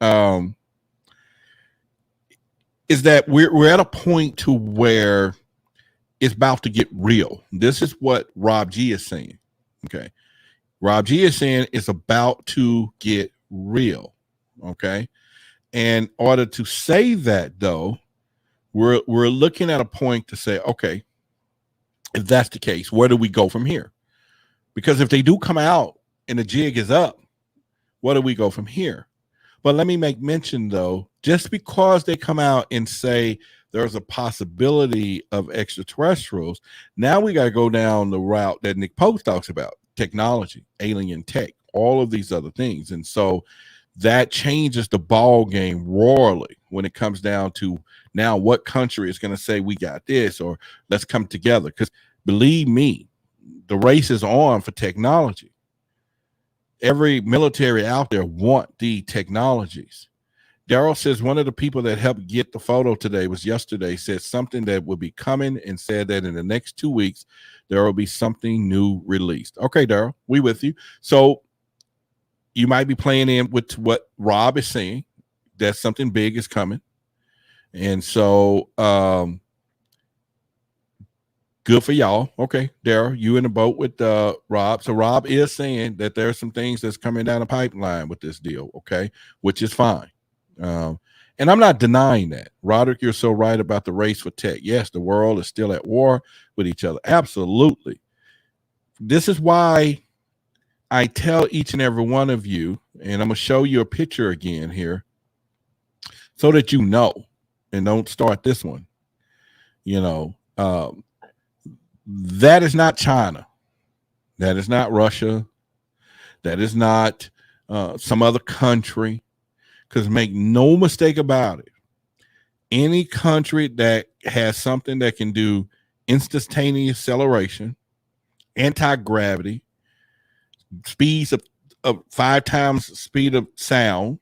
that we're at a point to where it's about to get real. This is what Rob G is saying. Okay. Rob G is saying it's about to get real. Okay. And in order to say that, though, we're looking at a point to say, okay, if that's the case, where do we go from here? Because if they do come out and the jig is up, where do we go from here? But let me make mention, though, just because they come out and say there's a possibility of extraterrestrials, now we got to go down the route that Nick Post talks about: technology, alien tech, all of these other things. And so that changes the ball game royally when it comes down to now what country is going to say we got this, or let's come together. Because believe me, the race is on for technology. Every military out there want the technologies. Daryl says one of the people that helped get the photo today was yesterday, said something that will be coming, and said that in the next 2 weeks, there will be something new released. Okay, Daryl, we with you. So you might be playing in with what Rob is saying, that something big is coming. And so good for y'all. Okay, Daryl, you in the boat with Rob. So Rob is saying that there's some things that's coming down the pipeline with this deal, okay, which is fine. And I'm not denying that. Roderick, you're so right about the race for tech. Yes, the world is still at war with each other. Absolutely. This is why I tell each and every one of you, and I'm going to show you a picture again here so that you know, and don't start this one. That is not China. That is not Russia. That is not some other country. Because make no mistake about it, any country that has something that can do instantaneous acceleration, anti-gravity, speeds of 5 times the speed of sound,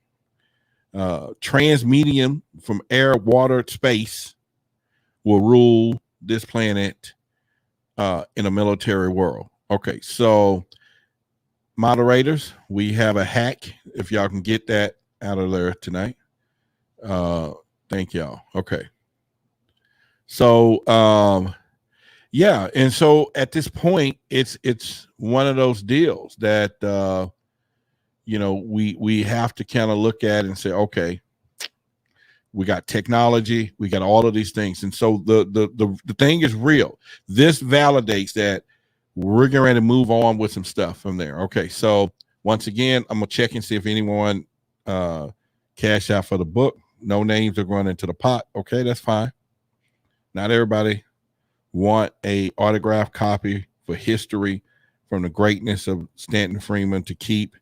transmedium from air, water, space, will rule this planet in a military world. Okay, so moderators, we have a hack. If y'all can get that out of there tonight. Thank y'all. Okay. So yeah, and so at this point, it's one of those deals that we have to kind of look at and say, okay, we got technology, we got all of these things. And so the thing is real. This validates that we're getting ready to move on with some stuff from there. Okay, so once again, I'm gonna check and see if anyone cash out for the book. No names are going into the pot. Okay, that's fine. Not everybody want a autographed copy for history from the greatness of Stanton Freeman to keep,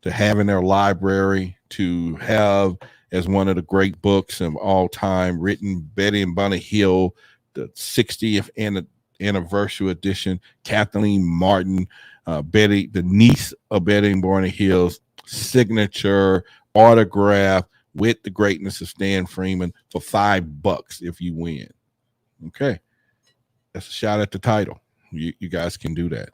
to have in their library, to have as one of the great books of all time, written Betty and Bunny Hill, the 60th anniversary edition, Kathleen Martin, Betty, the niece of Betty and Bunny Hill's signature autograph with the greatness of Stan Freeman for $5 if you win. Okay. That's a shot at the title. You guys can do that.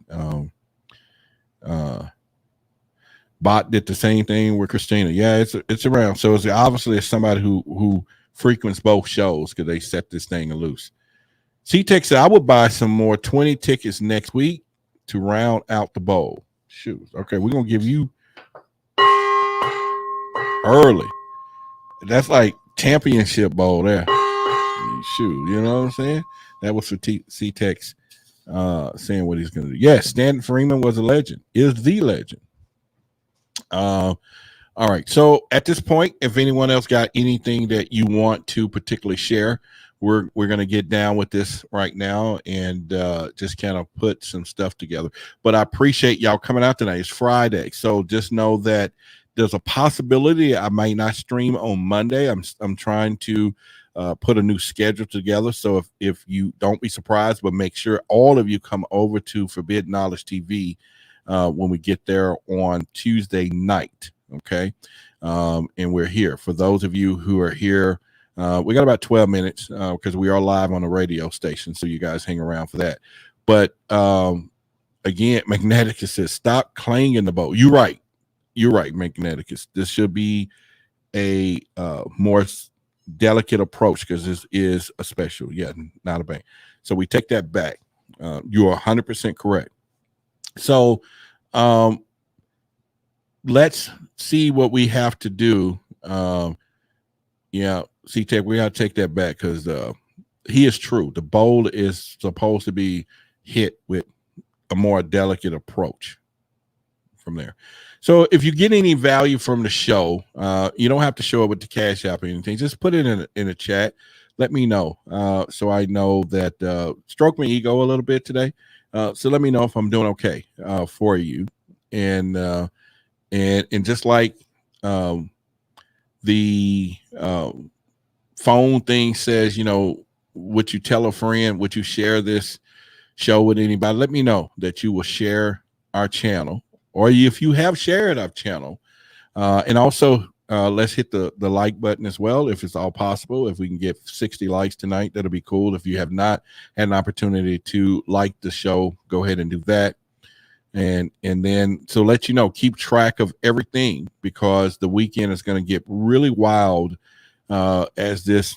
Bot did the same thing with Christina. Yeah, it's around. So it's obviously somebody who frequents both shows because they set this thing loose. C-Tech said, I would buy some more 20 tickets next week to round out the bowl. Shoot. Okay, we're going to give you early. That's like championship bowl there. Shoot, you know what I'm saying? That was for C-Tech's saying what he's going to do. Yes, Stanton Freeman was a legend, is the legend. All right. So at this point, if anyone else got anything that you want to particularly share, we're going to get down with this right now and just kind of put some stuff together. But I appreciate y'all coming out tonight. It's Friday, so just know that there's a possibility I might not stream on Monday. I'm trying to put a new schedule together. So if you don't be surprised, but make sure all of you come over to Forbidden Knowledge TV when we get there on Tuesday night. Okay. And we're here. For those of you who are here, we got about 12 minutes because we are live on the radio station. So you guys hang around for that. But again, Magneticus says, stop clanging the bowl. You're right. You're right, Magneticus. This should be a more delicate approach because this is a special. Yeah, not a bang. So we take that back. You are 100% correct. So let's see what we have to do. Yeah, C-Tech, we got to take that back because he is true. The bowl is supposed to be hit with a more delicate approach from there. So if you get any value from the show, you don't have to show it with the Cash App or anything. Just put it in a chat. Let me know so I know that stroke my ego a little bit today. So let me know if I'm doing okay for you. And just like the phone thing says, you know, would you tell a friend? Would you share this show with anybody? Let me know that you will share our channel. Or if you have shared our channel, and also let's hit the like button as well, if it's all possible. If we can get 60 likes tonight, that'll be cool. If you have not had an opportunity to like the show, go ahead and do that. And then so let you know, keep track of everything because the weekend is going to get really wild as this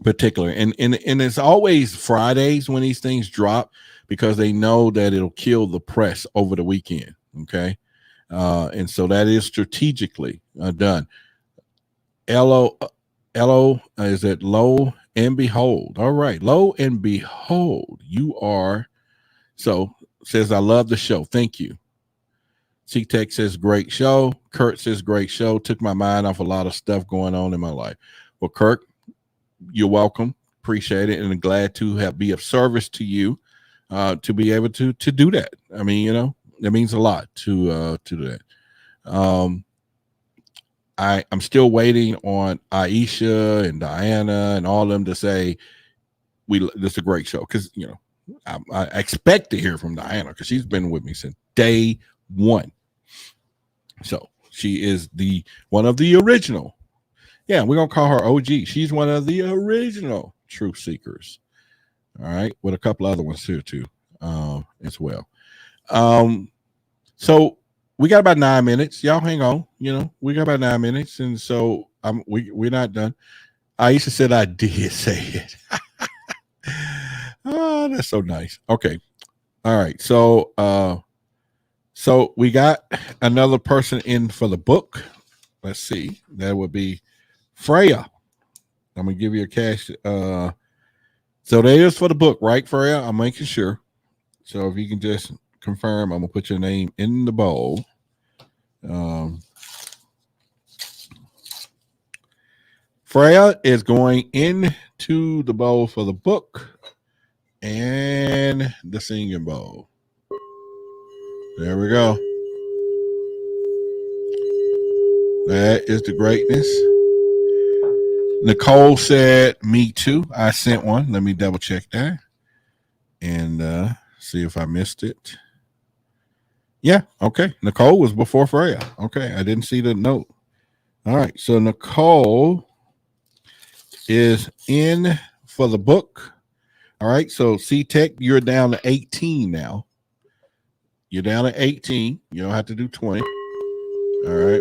particular. And it's always Fridays when these things drop because they know that it'll kill the press over the weekend. Okay. And so that is strategically done. Lo is it Lo and Behold? All right. Lo and Behold, you are. So says, I love the show. Thank you. C-Tech says, great show. Kurt says, great show. Took my mind off a lot of stuff going on in my life. Well, Kirk, you're welcome. Appreciate it. And glad to be of service to you to be able to do that. I mean, you know, that means a lot to do that. I'm still waiting on Aisha and Diana and all of them to say this is a great show because you know I expect to hear from Diana because she's been with me since day one. So she is one of the original. Yeah, we're gonna call her OG. She's one of the original truth seekers. All right, with a couple other ones here too, as well. So we got about 9 minutes. Y'all hang on. You know, we got about 9 minutes, and so we're not done. Aisha said I did say it. Oh, that's so nice. Okay. All right. So we got another person in for the book. Let's see. That would be Freya. I'm gonna give you a cash. So that is for the book, right, Freya? I'm making sure. So if you can just confirm, I'm gonna put your name in the bowl. Freya is going into the bowl for the book and the singing bowl. There we go. That is the greatness. Nicole said, me too. I sent one. Let me double check that and see if I missed it. Yeah, okay. Nicole was before Freya. Okay, I didn't see the note. All right, so Nicole is in for the book. All right, so C-Tech, you're down to 18 now. You're down to 18. You don't have to do 20. All right,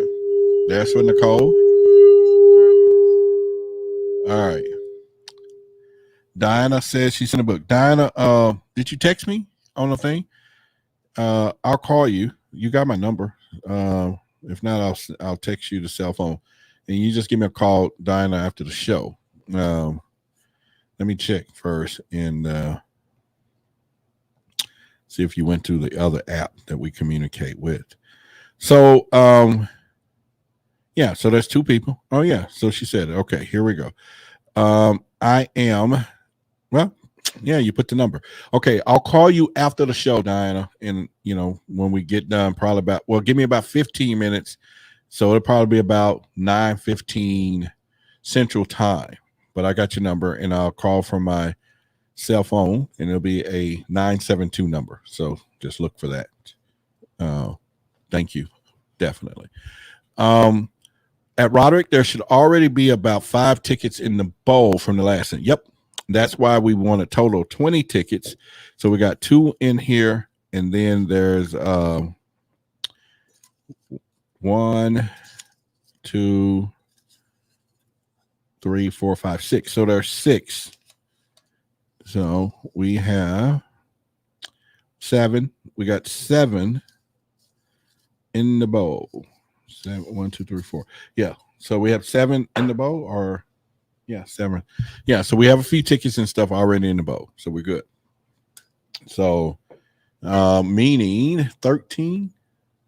that's for Nicole. All right. Diana says she's in the book. Diana, did you text me on the thing? I'll call you. You got my number. If not, I'll text you the cell phone, and you just give me a call, Diana, after the show. Let me check first and see if you went to the other app that we communicate with. So, yeah. So there's two people. Oh yeah. So she said, okay, here we go. I am. Well, yeah, you put the number. Okay, I'll call you after the show, Diana. And, when we get done, give me about 15 minutes. So it'll probably be about 9:15 Central Time. But I got your number, and I'll call from my cell phone, and it'll be a 972 number. So just look for that. Thank you. Definitely. At Roderick, there should already be about 5 tickets in the bowl from the last one. Yep. That's why we want a total of 20 tickets. So we got 2 in here, and then there's 1, 2, 3, 4, 5, 6. So there's 6. So we have 7. We got 7 in the bowl. 7, 1, 2, 3, 4. Yeah. So we have 7 in the bowl, or 7. Yeah. So we have a few tickets and stuff already in the bowl. So we're good. So meaning 13.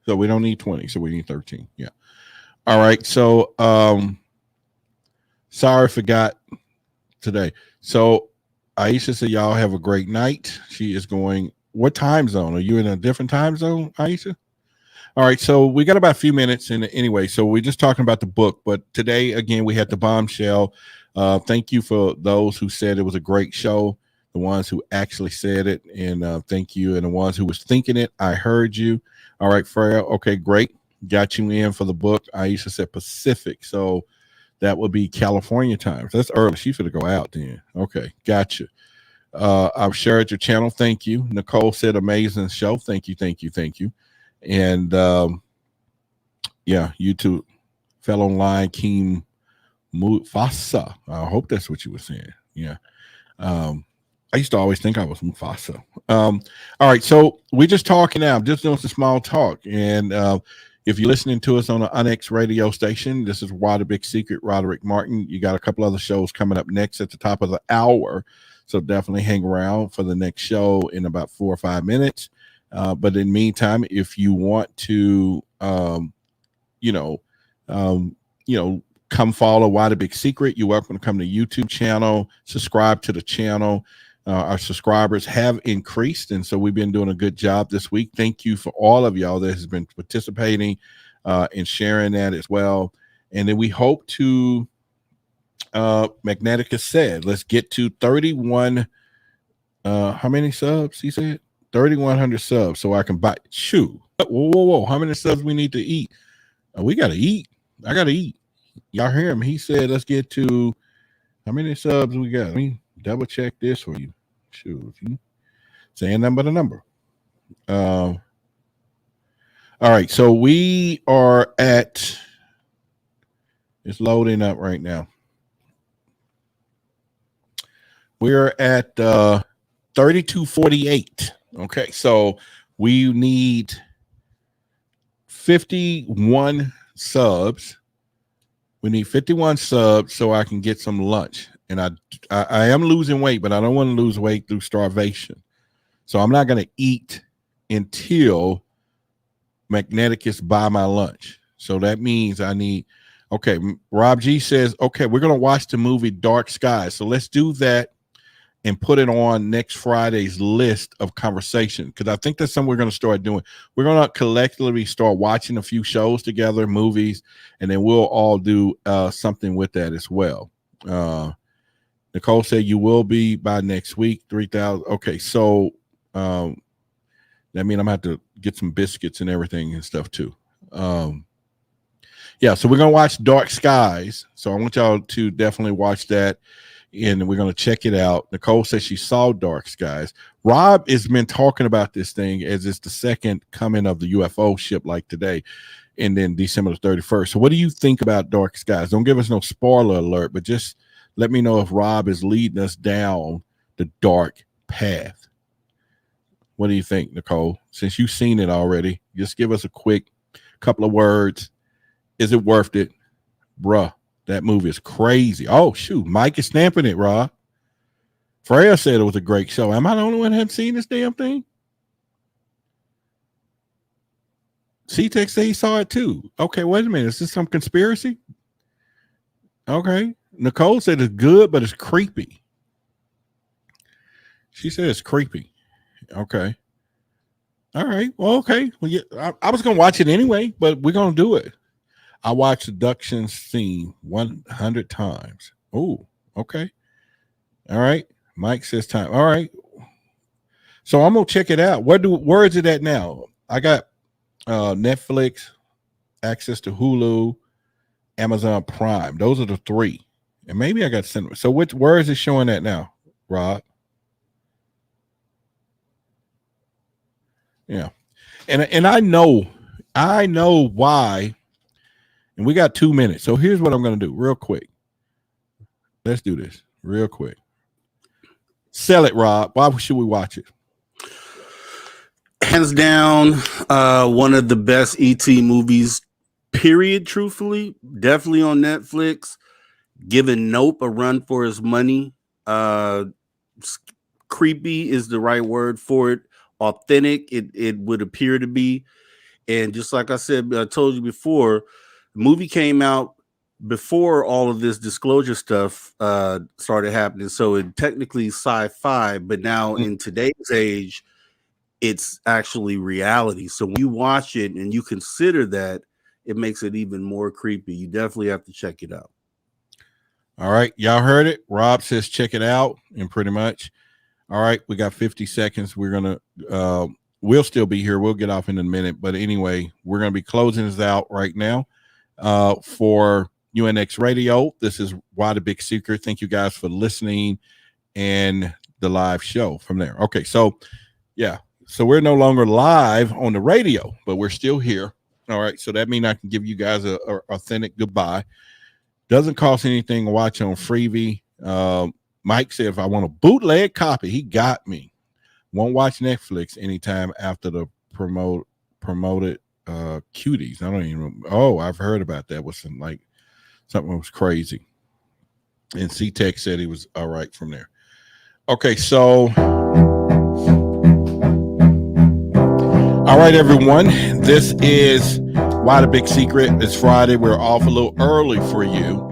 So we don't need 20. So we need 13. Yeah. All right. So sorry, forgot today. So Aisha said, y'all have a great night. She is going. What time zone? Are you in a different time zone, Aisha? All right, so we got about a few minutes in anyway. So we're just talking about the book, but today again we had the bombshell. Thank you for those who said it was a great show, the ones who actually said it, and thank you, and the ones who was thinking it. I heard you. All right, Freya. Okay, great. Got you in for the book. Aisha said Pacific, so that would be California time. So that's early. She's going to go out then. Okay, gotcha. I've shared your channel. Thank you. Nicole said amazing show. Thank you, thank you, thank you. And YouTube fell online, Keem Mufasa. I hope that's what you were saying. Yeah. I used to always think I was Mufasa. All right, so we're just talking now, just doing some small talk. And if you're listening to us on an Onyx radio station, this is Why the Big Secret, Roderick Martin. You got a couple other shows coming up next at the top of the hour. So definitely hang around for the next show in about 4 or 5 minutes. But in the meantime, if you want to, come follow Why the Big Secret, you're welcome to come to the YouTube channel, subscribe to the channel. Our subscribers have increased, and so we've been doing a good job this week. Thank you for all of y'all that has been participating and sharing that as well. And then we hope to, Magnetica said, let's get to 31. How many subs? He said 3,100 subs, so I can buy. Shoot, whoa! How many subs we need to eat? We gotta eat. I gotta eat. Y'all hear him? He said, let's get to how many subs we got. Let me double check this for you. Shoot, saying number the number. All right, so we are at. It's loading up right now. We're at 3248. Okay, so we need 51 subs. We need 51 subs so I can get some lunch. And I am losing weight, but I don't want to lose weight through starvation. So I'm not going to eat until Magneticus buy my lunch. So that means I need, okay, Rob G says, okay, we're going to watch the movie Dark Skies. So let's do that and put it on next Friday's list of conversation, because I think that's something we're going to start doing. We're going to collectively start watching a few shows together, movies, and then we'll all do something with that as well. Nicole said you will be by next week, 3,000. Okay, so that means I'm going to have to get some biscuits and everything and stuff too. Yeah, so we're going to watch Dark Skies. So I want y'all to definitely watch that, and we're going to check it out. Nicole says she saw Dark Skies. Rob has been talking about this thing as it's the second coming of the UFO ship like today, and then December the 31st. So what do you think about Dark Skies? Don't give us no spoiler alert, but just let me know if Rob is leading us down the dark path. What do you think, Nicole? Since you've seen it already, just give us a quick couple of words. Is it worth it? Bruh, that movie is crazy. Oh, shoot. Mike is stamping it, Rob. Freya said it was a great show. Am I the only one that hasn't seen this damn thing? C-Tech said he saw it too. Okay, wait a minute. Is this some conspiracy? Okay. Nicole said it's good, but it's creepy. She said it's creepy. Okay. All right. Well, okay. Well, yeah, I was going to watch it anyway, but we're going to do it. I watched Abduction Scene 100 times. Oh, okay. All right. Mike says time. All right. So I'm going to check it out. Where is it at now? I got Netflix, access to Hulu, Amazon Prime. Those are the three. And maybe I got cinema. So where is it showing at now, Rob? Yeah. And I know why. And we got 2 minutes. So here's what I'm going to do real quick. Let's do this real quick. Sell it, Rob. Why should we watch it? Hands down, one of the best ET movies, period, truthfully. Definitely on Netflix. Giving Nope a run for his money. Creepy is the right word for it. Authentic, it would appear to be. And just like I said, I told you before, the movie came out before all of this disclosure stuff started happening. So it technically sci-fi, but now in today's age, it's actually reality. So when you watch it and you consider that, it makes it even more creepy. You definitely have to check it out. All right. Y'all heard it. Rob says check it out, and pretty much. All right. We got 50 seconds. We're going to, we'll still be here. We'll get off in a minute. But anyway, we're going to be closing this out right now for UNX Radio. This is Why the Big Secret. Thank you guys for listening and the live show from there. Okay. So, yeah. So we're no longer live on the radio, but we're still here. All right. So that means I can give you guys a authentic goodbye. Doesn't cost anything to watch on Freebie. Mike said if I want a bootleg copy, he got me. Won't watch Netflix anytime after the promoted Cuties. I don't even. Oh, I've heard about that. Was something was crazy. And C-Tech said he was all right from there. Okay, so all right, everyone. This is Why the Big Secret. It's Friday. We're off a little early for you.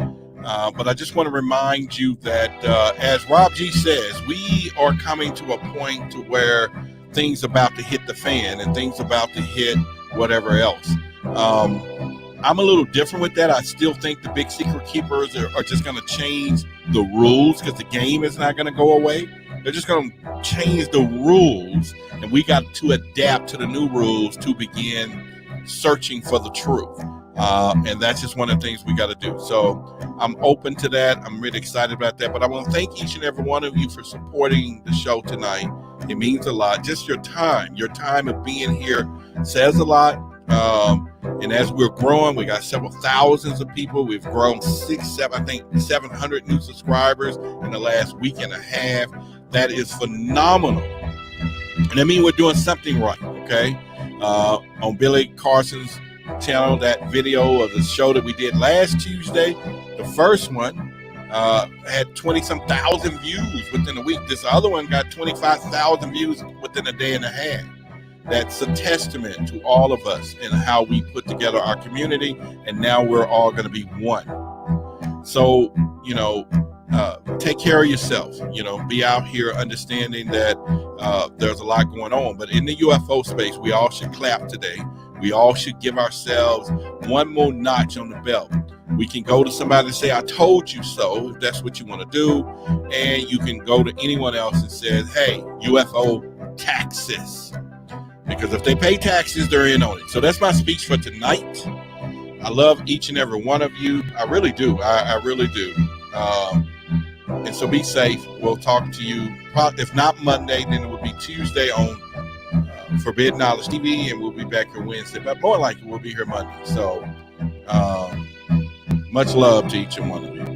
But I just want to remind you that, as Rob G says, we are coming to a point to where things about to hit the fan and things about to hit whatever else. I'm a little different with that. I still think the big secret keepers are just going to change the rules because the game is not going to go away. They're just going to change the rules, and we got to adapt to the new rules to begin searching for the truth. And that's just one of the things we got to do. So I'm open to that. I'm really excited about that. But I want to thank each and every one of you for supporting the show tonight. It means a lot. Just your time of being here says a lot. And as we're growing, we got several thousands of people. We've grown 700 new subscribers in the last week and a half. That is phenomenal. And I mean, we're doing something right. Okay. On Billy Carson's channel that video of the show that we did last Tuesday. The first one had 20-some thousand views within a week. This other one got 25,000 views within a day and a half. That's a testament to all of us and how we put together our community, and now we're all going to be one. So, take care of yourself. Be out here understanding that there's a lot going on. But in the UFO space, we all should clap today. We all should give ourselves one more notch on the belt. We can go to somebody and say, I told you so, if that's what you want to do. And you can go to anyone else and say, hey, UFO taxes. Because if they pay taxes, they're in on it. So that's my speech for tonight. I love each and every one of you. I really do. I really do. And so be safe. We'll talk to you, if not Monday, then it will be Tuesday on Forbidden Knowledge TV, and we'll be back here Wednesday. But more likely, we'll be here Monday. So much love to each and one of you.